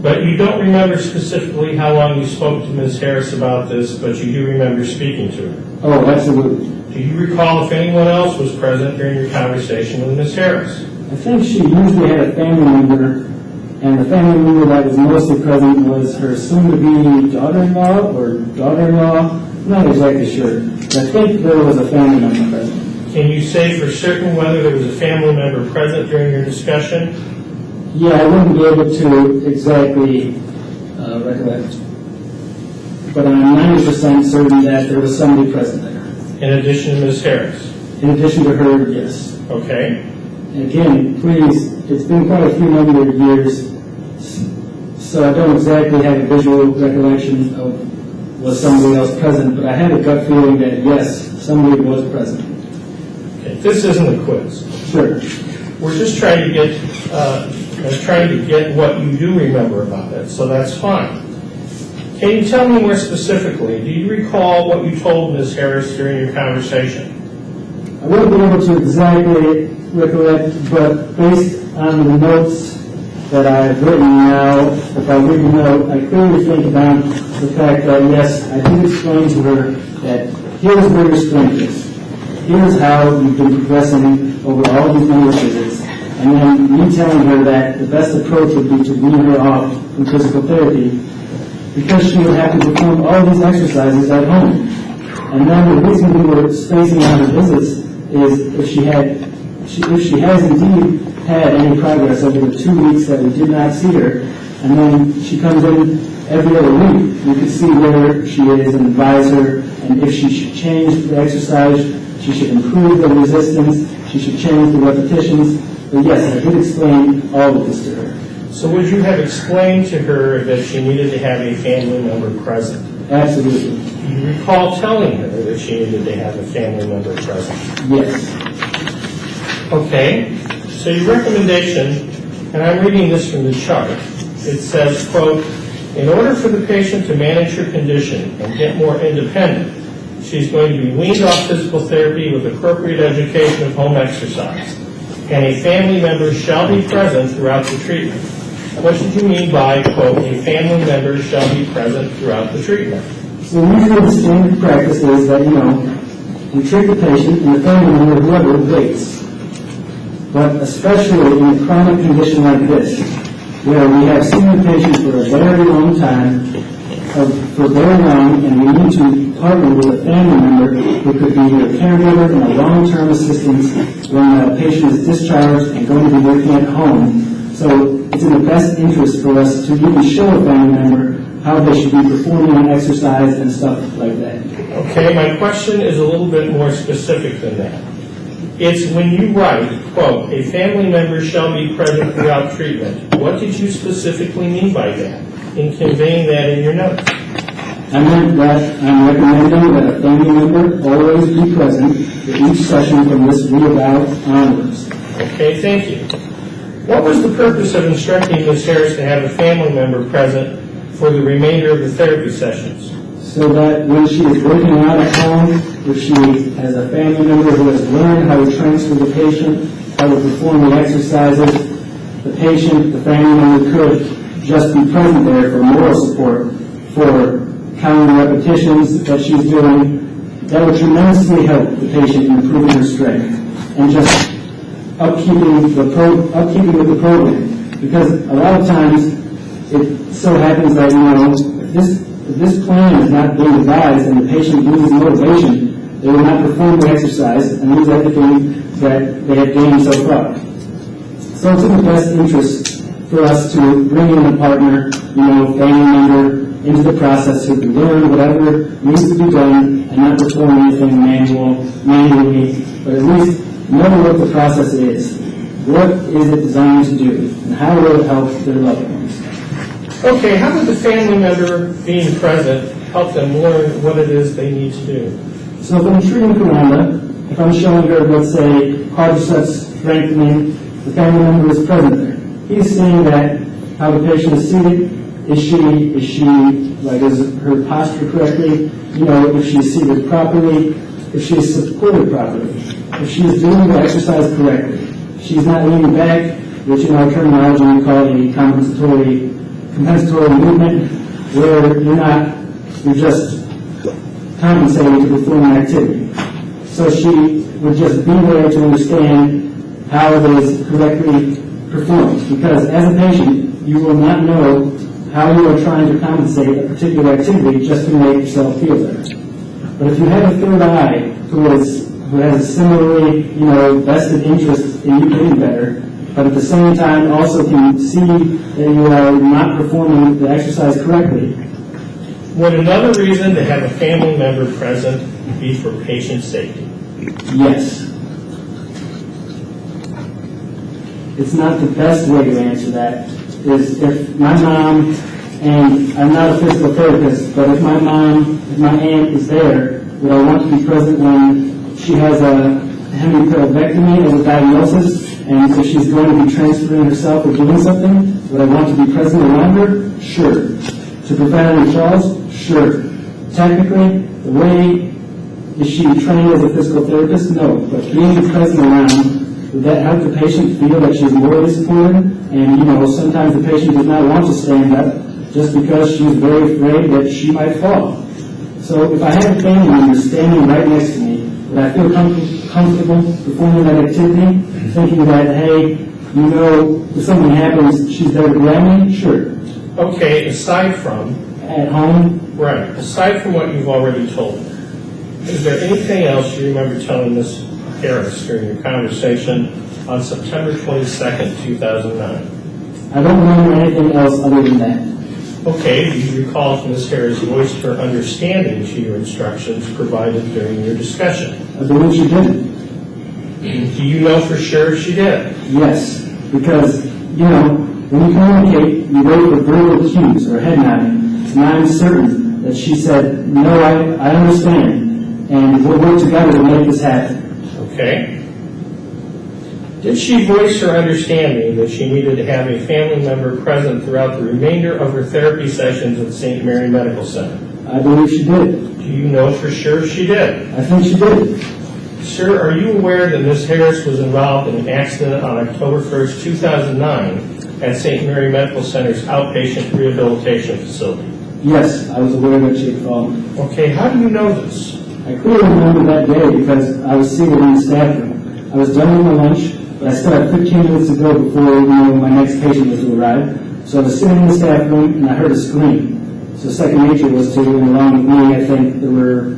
S3: But you don't remember specifically how long you spoke to Ms. Harris about this, but you do remember speaking to her.
S5: Oh, absolutely.
S3: Do you recall if anyone else was present during your conversation with Ms. Harris?
S5: I think she usually had a family member, and the family member that was mostly present was her soon-to-be daughter-in-law or daughter-in-law. I'm not exactly sure, but I think there was a family member present.
S3: Can you say for certain whether there was a family member present during your discussion?
S5: Yeah, I wouldn't be able to exactly recollect, but I'm 90% certain that there was somebody present there.
S3: In addition to Ms. Harris?
S5: In addition to her, yes.
S3: Okay.
S5: And again, please, it's been quite a few number of years, so I don't exactly have a visual recollection of was somebody else present, but I had a gut feeling that yes, somebody was present.
S3: Okay. This isn't a quiz.
S5: Sure.
S3: We're just trying to get what you do remember about it, so that's fine. Can you tell me more specifically, do you recall what you told Ms. Harris during your conversation?
S5: I won't be able to exactly recollect, but based on the notes that I've written now, if I read the note, I clearly think about the fact that, yes, I did explain to her that here's where your strength is. Here's how you've been progressing over all these number of visits. And then me telling her that the best approach would be to wean her off from physical therapy because she would have to perform all these exercises at home. And then the reason we were spacing out her visits is if she has indeed had any progress over the 2 weeks that we did not see her, and then she comes in every other week, we could see where she is and advise her, and if she should change the exercise, she should improve the resistance, she should change the repetitions. But yes, I did explain all of this to her.
S3: So would you have explained to her that she needed to have a family member present?
S5: Absolutely.
S3: Do you recall telling her that she needed to have a family member present?
S5: Yes.
S3: Okay. So your recommendation, and I'm reading this from the chart, it says, quote, in order for the patient to manage her condition and get more independent, she's going to be weaned off physical therapy with appropriate education of home exercise, and a family member shall be present throughout the treatment. What did you mean by, quote, a family member shall be present throughout the treatment?
S5: So usually the standard practice is that, you treat the patient and the family member, whoever, waits. But especially in a chronic condition like this, where we have seen the patient for a very long time, for very long, and we need to partner with a family member who could be a caregiver and a long-term assistance when the patient is discharged and going to be working at home. So it's in the best interest for us to even show a family member how they should be performing exercise and stuff like that.
S3: Okay, my question is a little bit more specific than that. It's when you write, quote, a family member shall be present throughout treatment. What did you specifically mean by that in conveying that in your notes?
S5: I meant that I'm recommending that a family member always be present for each session from this reeval onwards.
S3: Okay, thank you. What was the purpose of instructing Ms. Harris to have a family member present for the remainder of the therapy sessions?
S5: So that when she is working out at home, if she has a family member who has learned how to transfer the patient, how to perform the exercises, the patient, the family member could just be present there for moral support, for counting repetitions that she's doing. That would tremendously help the patient in improving her strength and just upkeeping with the program. Because a lot of times it so happens that, if this plan is not being devised and the patient loses motivation, they will not perform the exercise and lose everything that they have gained so far. So it's in the best interest for us to bring in a partner, family member, into the process who can learn whatever needs to be done and not perform anything manually, but at least know what the process is. What is it designed to do, and how will it help their loved ones?
S3: Okay, how would the family member being present help them learn what it is they need to do?
S5: So if I'm treating Karanda, if I'm showing her, let's say, quadriceps strengthening, the family member is present there. He's seeing that how the patient is seated. Is her posture correctly? If she's seated properly, if she's supported properly, if she's doing the exercise correctly. She's not leaning back, which in our terminology we call a compensatory movement, where you're just compensating to perform an activity. So she would just be there to understand how it is correctly performed. Because as a patient, you will not know how you are trying to compensate a particular activity just to make yourself feel better. But if you have a third eye who has a similarly, vested interest in you getting better, but at the same time also can see that you are not performing the exercise correctly.
S3: Would another reason to have a family member present be for patient safety?
S5: Yes. It's not the best way to answer that. Is if my mom, and I'm not a physical therapist, but if my aunt is there, would I want to be present when she has a hemipelvectomy as a diagnosis, and if she's going to be transferring herself or doing something, would I want to be present around her? Sure. To prevent any falls? Sure. Technically, the way is she trained as a physical therapist? No. But being present around, would that help the patient feel that she's morally supported? And, sometimes the patient does not want to stand up just because she's very afraid that she might fall. So if I had a family member standing right next to me, would I feel comfortable performing that activity, thinking that, hey, if something happens, she's there to grab me? Sure.
S3: Okay, aside from...
S5: At home?
S3: Right. Aside from what you've already told me, is there anything else you remember telling Ms. Harris during your conversation on September 22nd, 2009?
S5: I don't remember anything else other than that.
S3: Okay, do you recall if Ms. Harris voiced her understanding to your instructions provided during your discussion?
S5: I believe she didn't.
S3: Do you know for sure she did?
S5: Yes, because, when you communicate, you wait for verbal cues or head nodding, and I'm certain that she said, no, I understand, and we'll work together to make this happen.
S3: Okay. Did she voice her understanding that she needed to have a family member present throughout the remainder of her therapy sessions at St. Mary Medical Center?
S5: I believe she did.
S3: Do you know for sure she did?
S5: I think she did.
S3: Sir, are you aware that Ms. Harris was involved in an accident on October 1st, 2009 at St. Mary Medical Center's outpatient rehabilitation facility?
S5: Yes, I was aware that she had fallen.
S3: Okay, how do you know this?
S5: I clearly remember that day because I was seated in the staff room. I was done with my lunch, but I still had 15 minutes to go before my next patient was to arrive. So I was sitting in the staff room and I heard a scream. So second nature was to, and along with me, I think there were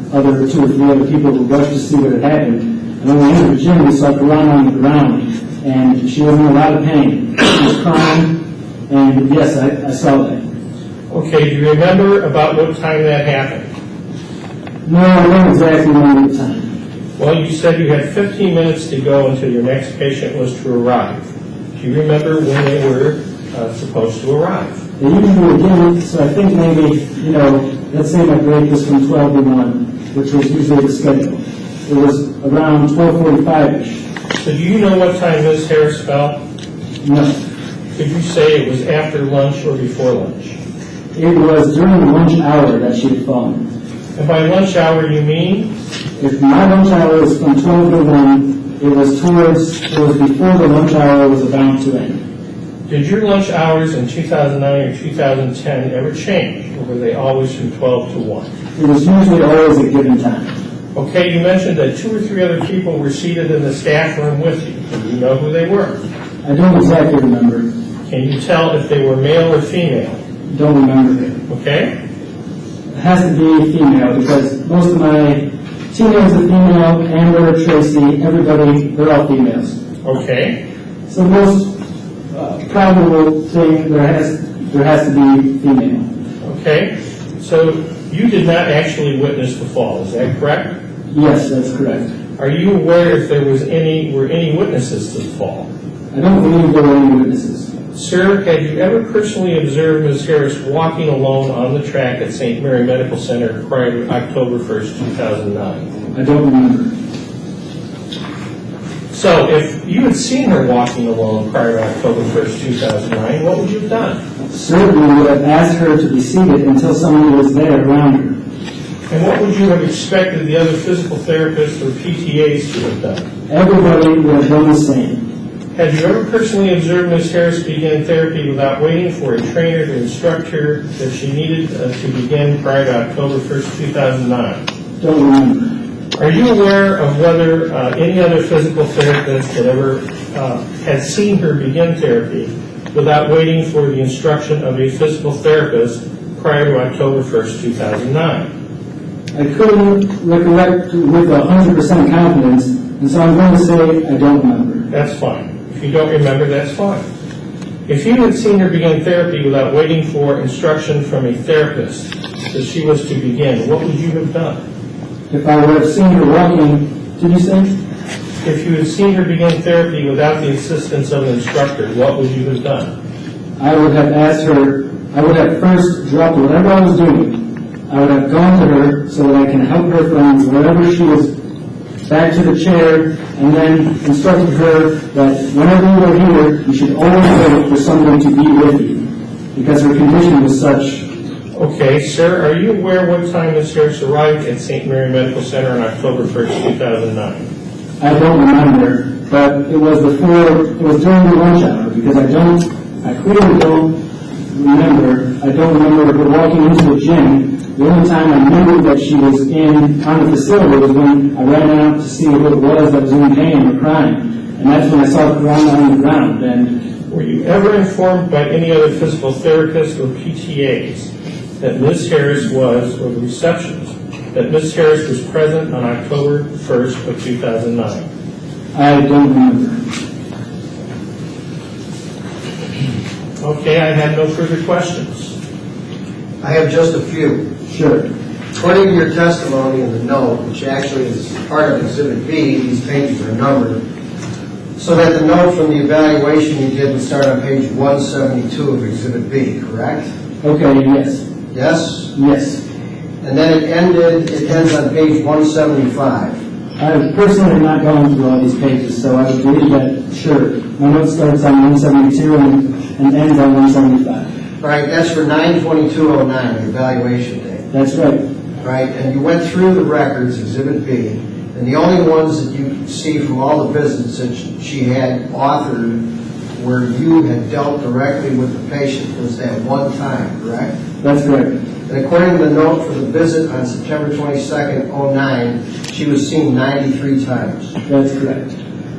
S5: two or three other people who rushed to see what had happened. And when we entered the gym, we saw Karana on the ground, and she was in a lot of pain. She was crying, and yes, I saw that.
S3: Okay, do you remember about what time that happened?
S5: No, I don't exactly remember the time.
S3: Well, you said you had 15 minutes to go until your next patient was to arrive. Do you remember when they were supposed to arrive?
S5: They usually begin, so I think maybe, let's say my break was from 12 to 1, which was usually the schedule. It was around 12:45-ish.
S3: So do you know what time Ms. Harris fell?
S5: No.
S3: Could you say it was after lunch or before lunch?
S5: It was during the lunch hour that she had fallen.
S3: And by lunch hour, you mean?
S5: If my lunch hour was from 12 to 1, it was before the lunch hour was about to end.
S3: Did your lunch hours in 2009 or 2010 ever change, or were they always from 12 to 1?
S5: It was usually always a given time.
S3: Okay, you mentioned that 2 or 3 other people were seated in the staff room with you. Do you know who they were?
S5: I don't exactly remember.
S3: Can you tell if they were male or female?
S5: Don't remember.
S3: Okay?
S5: It has to be female because most of my teammates are female, Amber, Tracy, everybody, they're all females.
S3: Okay.
S5: So most probable thing, there has to be female.
S3: Okay. So you did not actually witness the fall, is that correct?
S5: Yes, that's correct.
S3: Are you aware if there were any witnesses to the fall?
S5: I don't believe there were any witnesses.
S3: Sir, had you ever personally observed Ms. Harris walking alone on the track at St. Mary Medical Center prior to October 1st, 2009?
S5: I don't remember.
S3: So, if you had seen her walking alone prior to October 1st, 2009, what would you have done?
S5: Certainly would have asked her to be seated until someone was there around her.
S3: And what would you have expected the other physical therapists or PTAs to have done?
S5: Everybody would have done the same.
S3: Have you ever personally observed Ms. Harris begin therapy without waiting for a trainer to instruct her that she needed to begin prior to October 1st, 2009?
S5: Don't remember.
S3: Are you aware of whether any other physical therapist had ever had seen her begin therapy without waiting for the instruction of a physical therapist prior to October 1st, 2009?
S5: I couldn't recollect with 100% confidence, and so I'm going to say I don't remember.
S3: That's fine. If you don't remember, that's fine. If you had seen her begin therapy without waiting for instruction from a therapist that she was to begin, what would you have done?
S5: If I would have seen her walking, did you say?
S3: If you had seen her begin therapy without the assistance of an instructor, what would you have done?
S5: I would have asked her, I would have first dropped whatever I was doing. I would have gone to her so that I can help her from wherever she was back to the chair, and then instructed her that whenever you are here, you should always wait for someone to be with you, because her condition was such.
S3: Okay, sir, are you aware what time Ms. Harris arrived at St. Mary Medical Center on October 1st, 2009?
S5: I don't remember, but it was during the lunch hour, because I clearly don't remember. I don't remember her walking into the gym. The only time I remember that she was on the facility was when I ran out to see who it was that was in pain or crying. And that's when I saw Karana on the ground. And
S3: were you ever informed by any other physical therapists or PTAs that Ms. Harris was, or the receptionist, that Ms. Harris was present on October 1st of 2009?
S5: I don't remember.
S3: Okay, I have no further questions.
S1: I have just a few.
S5: Sure.
S1: According to your testimony in the note, which actually is part of Exhibit B, these pages are numbered, so that the note from the evaluation you did would start on page 172 of Exhibit B, correct?
S5: Okay, yes.
S1: Yes?
S5: Yes.
S1: And then it ends on page 175.
S5: I personally have not gone through all these pages, so I would believe that, sure. My note starts on 172 and ends on 175.
S1: Right, that's for 9/22/09, the evaluation date.
S5: That's right.
S1: Right, and you went through the records, Exhibit B, and the only ones that you see from all the visits that she had authored where you had dealt directly with the patient was that one time, correct?
S5: That's correct.
S1: And according to the note for the visit on September 22nd, 09, she was seen 93 times.
S5: That's correct.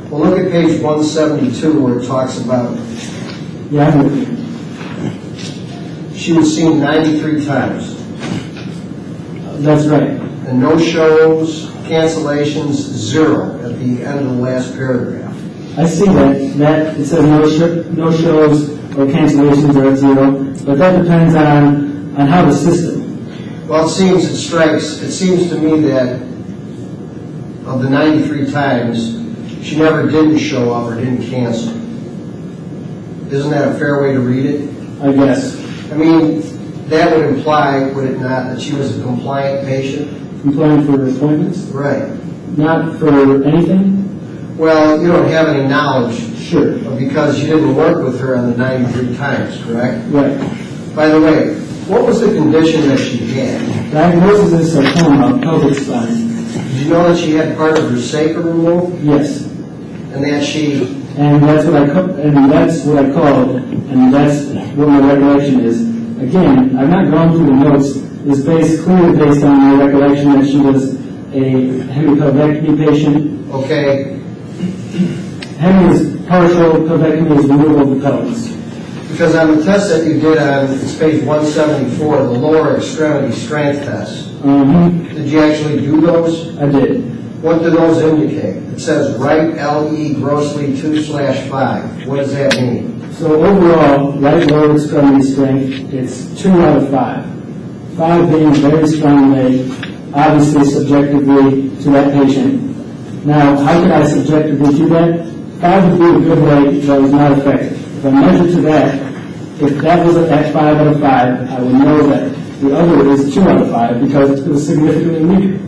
S1: Well, look at page 172 where it talks about
S5: Yeah, I'm with you.
S1: she was seen 93 times.
S5: That's right.
S1: And no shows, cancellations, 0 at the end of the last paragraph.
S5: I see that it says no shows or cancellations are at 0, but that depends on how the system.
S1: Well, it seems to me that of the 93 times, she never didn't show up or didn't cancel. Isn't that a fair way to read it?
S5: I guess.
S1: I mean, that would imply, would it not, that she was a compliant patient?
S5: Compliant for appointments?
S1: Right.
S5: Not for anything?
S1: Well, you don't have any knowledge
S5: Sure.
S1: because you didn't work with her on the 93 times, correct?
S5: Right.
S1: By the way, what was the condition that she had?
S5: Diagnosis is sarcoma, pelvic spine.
S1: Did you know that she had part of her sacrum removed
S5: Yes.
S1: and that she...
S5: And that's what I called, and that's what my recollection is. Again, I've not gone through the notes. It's clearly based on my recollection that she was a hemipelvectomy patient.
S1: Okay,
S5: Hemi is partial, pelvectomy is removal of the pelvis.
S1: because on the test that you did on, it's page 174, the lower extremity strength test, did you actually do those?
S5: I did.
S1: What do those indicate? It says right LE grossly 2/5. What does that mean?
S5: So overall, right lower extremity strength, it's 2 out of 5. 5 being very strong leg, obviously subjectively to that patient. Now, how could I subjectively do that? 5 would be a good leg that was not effective. If I measure to that, if that was at 5 out of 5, I would know that the other is 2 out of 5 because it was significantly weaker.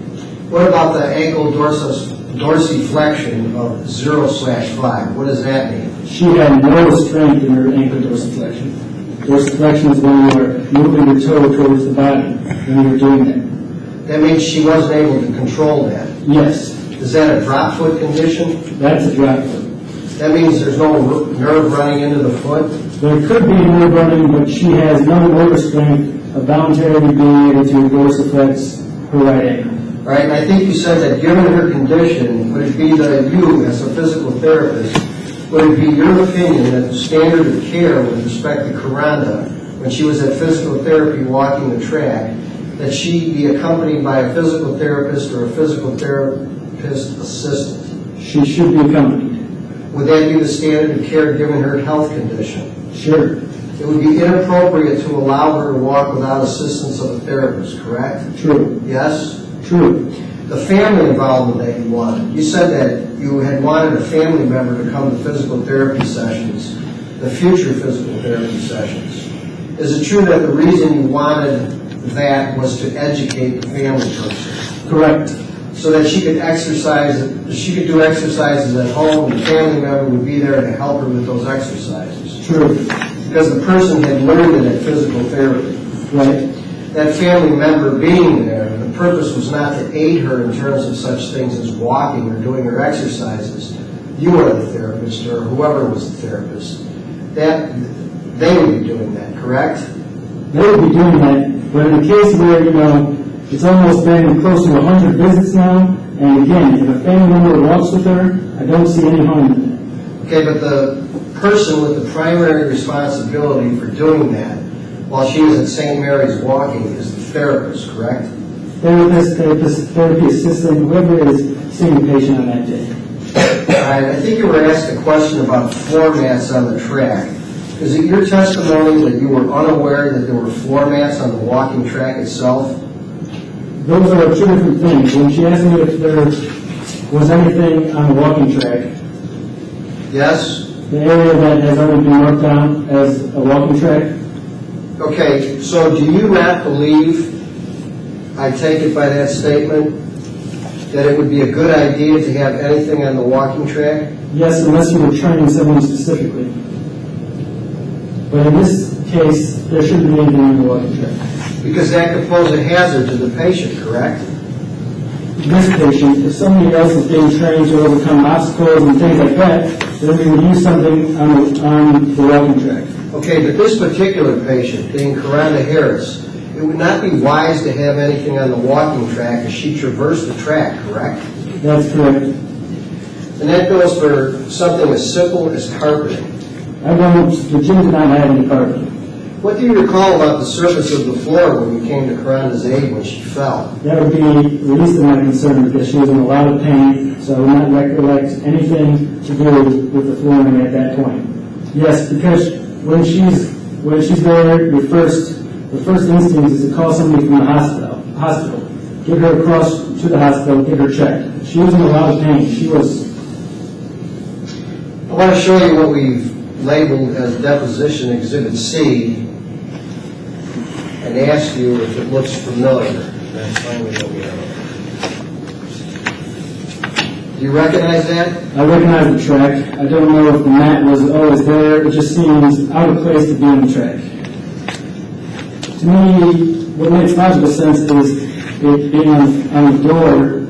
S1: What about the ankle dorsiflexion of 0/5? What does that mean?
S5: She had no strength in her ankle dorsiflexion. Dorsiflexion is when you are moving your toe towards the body when you're doing that.
S1: That means she wasn't able to control that.
S5: Yes,
S1: Is that a drop foot condition?
S5: that's a drop foot.
S1: That means there's no nerve running into the foot?
S5: There could be nerve running, but she has no motor strength of voluntarily being able to dorsiflex her right ankle.
S1: Right, and I think you said that given her condition, would it be that you, as a physical therapist, would it be your opinion that the standard of care with respect to Karanda, when she was at physical therapy walking the track, that she be accompanied by a physical therapist or a physical therapist assistant?
S5: She should be accompanied.
S1: Would that be the standard of care given her health condition?
S5: Sure.
S1: It would be inappropriate to allow her to walk without assistance of a therapist, correct?
S5: True.
S1: Yes?
S5: True.
S1: The family involvement that you wanted. You said that you had wanted a family member to come to physical therapy sessions, the future physical therapy sessions. Is it true that the reason you wanted that was to educate the family person?
S5: Correct.
S1: So that she could do exercises at home, and the family member would be there to help her with those exercises.
S5: True.
S1: Because the person had learned it at physical therapy.
S5: Right.
S1: That family member being there, the purpose was not to aid her in terms of such things as walking or doing her exercises. You are the therapist, or whoever was the therapist. That they would be doing that, correct?
S5: They would be doing that, but in the case where, it's almost been close to 100 visits now, and again, if a family member walks with her, I don't see any harm in it.
S1: Okay, but the person with the primary responsibility for doing that while she was at St. Mary's walking is the therapist, correct?
S5: Therapist, therapy assistant, whoever is seeing the patient on that day.
S1: All right, I think you were asked a question about floor mats on the track. Is it your testimony that you were unaware that there were floor mats on the walking track itself?
S5: Those are two different things. When she asked me if there was anything on the walking track,
S1: Yes?
S5: the area that has already been marked down as a walking track,
S1: Okay, so do you not believe, I take it by that statement, that it would be a good idea to have anything on the walking track?
S5: yes, unless you were training someone specifically. But in this case, there shouldn't be anything on the walking track.
S1: Because that could pose a hazard to the patient, correct?
S5: This patient, if somebody else is being trained to overcome obstacles and things like that, then we would use something on the walking track.
S1: Okay, but this particular patient, being Karanda Harris, it would not be wise to have anything on the walking track as she traversed the track, correct?
S5: That's correct.
S1: And that goes for something as simple as carpeting.
S5: The gym did not have any carpeting.
S1: What do you recall about the surface of the floor when you came to Karanda's aid when she fell?
S5: That would be the least of my concern because she was in a lot of pain, so I would not recollect anything to do with the flooring at that point. Yes, because when she's there, the first instinct is to call somebody from the hospital, get her across to the hospital, get her checked. She was in a lot of pain.
S1: I want to show you what we've labeled as Deposition Exhibit C and ask you if it looks familiar. That's finally what we have. Do you recognize that?
S5: I recognize the track. I don't know if the mat was always there. It just seems out of place to be on the track. To me, what makes logical sense is it being on the door,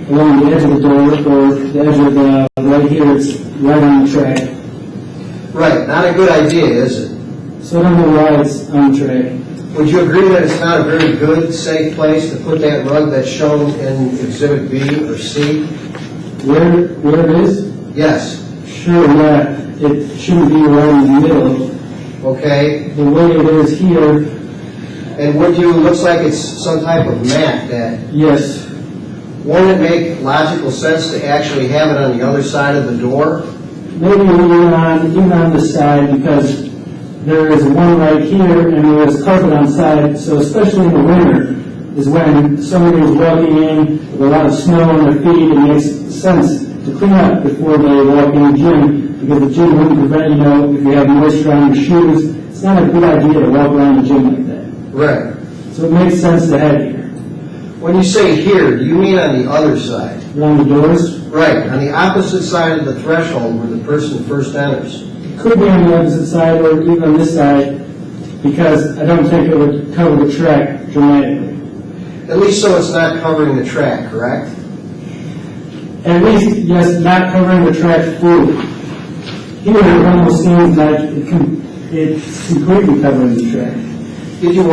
S5: along the edge of the door, or the edge of the, right here, it's right on the track.
S1: Right, not a good idea, is it?
S5: So I don't know why it's on the track.
S1: Would you agree that it's not a very good, safe place to put that rug that's shown in Exhibit B or C?
S5: Where it is?
S1: Yes.
S5: Sure, yeah. It shouldn't be right in the middle.
S1: Okay.
S5: The way it is here,
S1: And looks like it's some type of mat that,
S5: yes.
S1: won't it make logical sense to actually have it on the other side of the door?
S5: Maybe even on this side, because there is one right here and there is carpet on side, so especially in the winter is when somebody is walking in with a lot of snow on their feet, it makes sense to clean up before they walk in the gym, because the gym wouldn't prevent, if you have moisture on your shoes, it's not a good idea to walk around the gym like that.
S1: Right.
S5: So it makes sense to have here.
S1: When you say here, do you mean on the other side?
S5: Around the doors,
S1: Right, on the opposite side of the threshold where the person first enters.
S5: it could be on the opposite side or even on this side, because I don't think it would cover the track dramatically.
S1: At least so it's not covering the track, correct?
S5: At least, yes, not covering the track fully. Here, it almost seems like it's completely covering the track.
S1: Did you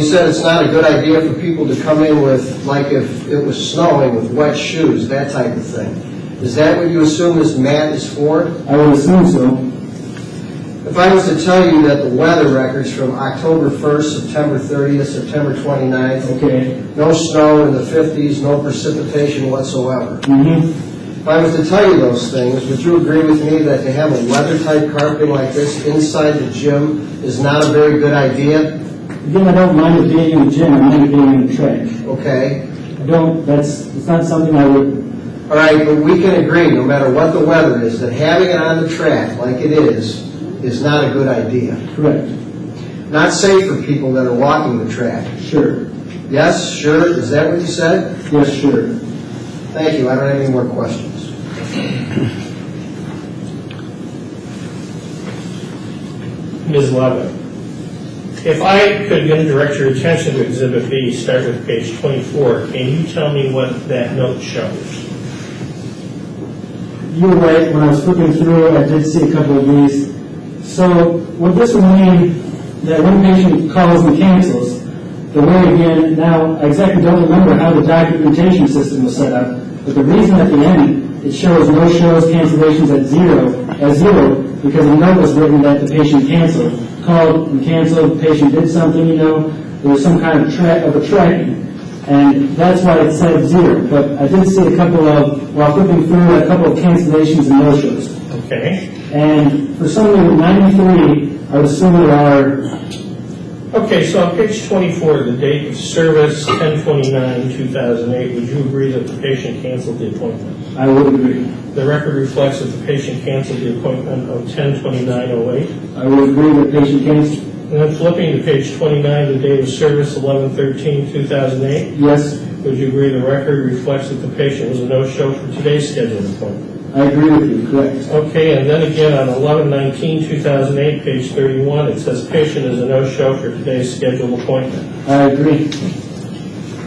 S1: said it's not a good idea for people to come in with, like if it was snowing, with wet shoes, that type of thing. Is that what you assume this mat is for?
S5: I would assume so.
S1: If I was to tell you that the weather records from October 1st, September 30th, September 29th,
S5: Okay.
S1: no snow in the 50s, no precipitation whatsoever.
S5: Mm-hmm.
S1: If I was to tell you those things, would you agree with me that to have a weather-type carpeting like this inside the gym is not a very good idea?
S5: Again, I don't mind it being in the gym, I mind it being in the track.
S1: Okay?
S5: It's not something I would,
S1: All right, but we can agree, no matter what the weather is, that having it on the track like it is not a good idea.
S5: correct.
S1: Not safe for people that are walking the track.
S5: Sure.
S1: Yes, sure, is that what you said?
S5: Yes, sure.
S1: Thank you, I don't have any more questions.
S3: Ms. Levin, if I could again direct your attention to Exhibit B, start with page 24, can you tell me what that note shows?
S5: You're right, when I was flipping through, I did see a couple of these. So what this would mean, that when a patient calls and cancels, the way again, now I exactly don't remember how the documentation system was set up, but the reason at the end it shows no shows, cancellations at zero, because a note was written that the patient canceled, called and canceled, the patient did something, there was some kind of tracking. And that's why it said zero. But I did see while flipping through, a couple of cancellations and no-shows.
S3: Okay.
S5: And for some reason, 93, I would assume there are...
S3: Okay, so on page 24, the date of service, 10/29/2008, would you agree that the patient canceled the appointment?
S5: I would agree.
S3: The record reflects that the patient canceled the appointment of 10/29/08.
S5: I would agree that patient canceled.
S3: And then flipping to page 29, the date of service, 11/13/2008.
S5: Yes,
S3: Would you agree the record reflects that the patient was a no-show for today's scheduled appointment?
S5: I agree with you, correct.
S3: Okay, and then again on 11/19/2008, page 31, it says patient is a no-show for today's scheduled appointment.
S5: I agree.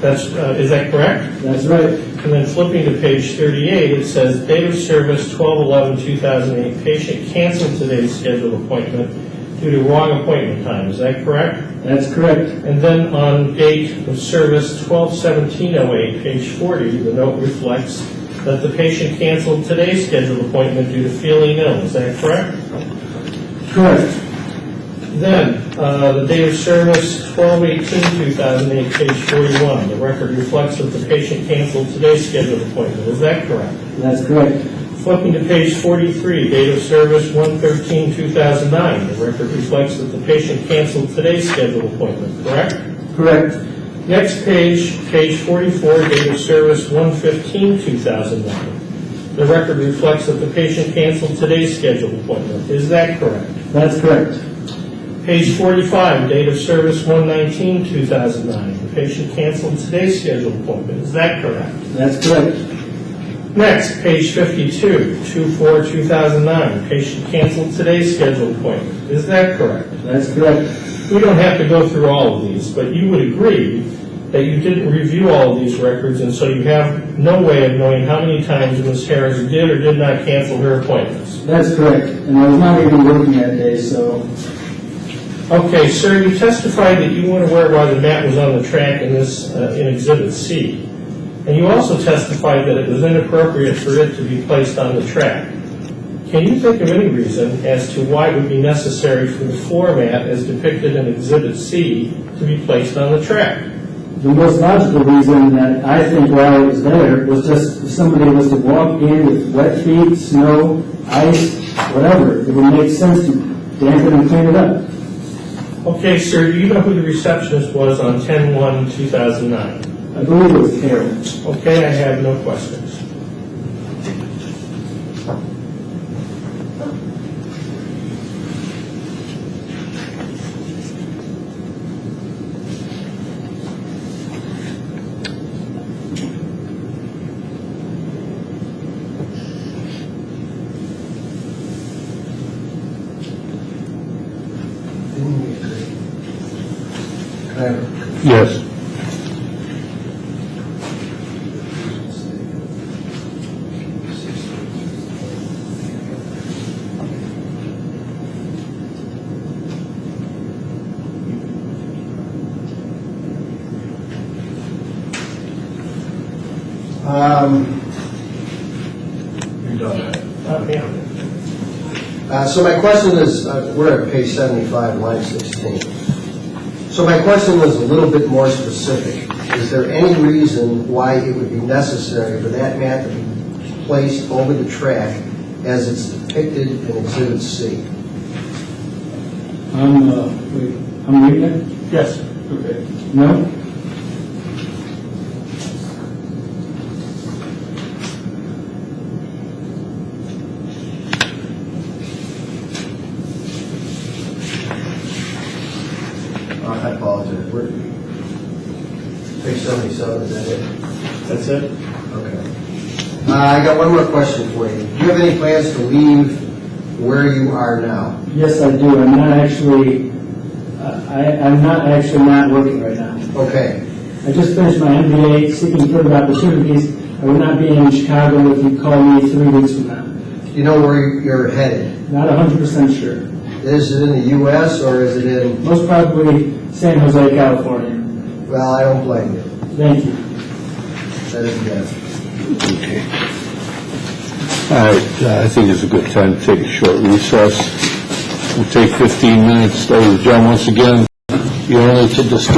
S3: Is that correct?
S5: That's right.
S3: And then flipping to page 38, it says date of service 12/11/2008, patient canceled today's scheduled appointment due to wrong appointment time. Is that correct?
S5: That's correct.
S3: And then on date of service 12/17/08, page 40, the note reflects that the patient canceled today's scheduled appointment due to feeling ill. Is that correct?
S5: Correct.
S3: Then, the date of service, 12/18/2008, page 41. The record reflects that the patient canceled today's scheduled appointment. Is that correct?
S5: That's correct.
S3: Flipping to page 43, date of service 1/13/2009. The record reflects that the patient canceled today's scheduled appointment, correct?
S5: Correct.
S3: Next page, page 44, date of service 1/15/2009. The record reflects that the patient canceled today's scheduled appointment. Is that correct?
S5: That's correct.
S3: Page 45, date of service 1/19/2009. The patient canceled today's scheduled appointment. Is that correct?
S5: That's correct.
S3: Next, page 52, 2/4/2009. Patient canceled today's scheduled appointment. Is that correct?
S5: That's correct.
S3: We don't have to go through all of these, but you would agree that you didn't review all of these records, and so you have no way of knowing how many times Ms. Harris did or did not cancel her appointments.
S5: That's correct. And I was not even working that day, so
S3: Okay, sir, you testified that you weren't aware why the mat was on the track in Exhibit C. And you also testified that it was inappropriate for it to be placed on the track. Can you think of any reason as to why it would be necessary for the floor mat as depicted in Exhibit C to be placed on the track?
S5: the most logical reason that I think why it was there was just if somebody was to walk in with wet feet, snow, ice, whatever, it would make sense to dampen and clean it up.
S3: Okay, sir, do you know who the receptionist was on 10/1/2009?
S5: I believe it was Carol.
S3: Okay, I have no questions.
S2: Yes.
S1: You're done.
S3: Yeah.
S1: So my question is, we're at page 75, line 16. So my question was a little bit more specific. Is there any reason why it would be necessary for that mat to be placed over the track as it's depicted in Exhibit C?
S5: I'm reading it?
S3: Yes.
S5: Okay. No?
S1: I apologize. We're page 77, is that it?
S3: That's it?
S1: Okay. I got one more question for you. Do you have any plans to leave where you are now?
S5: Yes, I do. I'm not actually not working right now.
S1: Okay.
S5: I just finished my MBA, seeking further opportunities. I will not be in Chicago if you call me 3 weeks from now.
S1: Do you know where you're headed?
S5: Not 100% sure.
S1: Is it in the U.S. or is it in...
S5: Most probably San Jose, California.
S1: Well, I don't blame you.
S5: Thank you.
S1: That is yes.
S2: Okay. All right, I think it's a good time to take a short recess. We'll take 15 minutes. Ladies and gentlemen, once again, you're only to discuss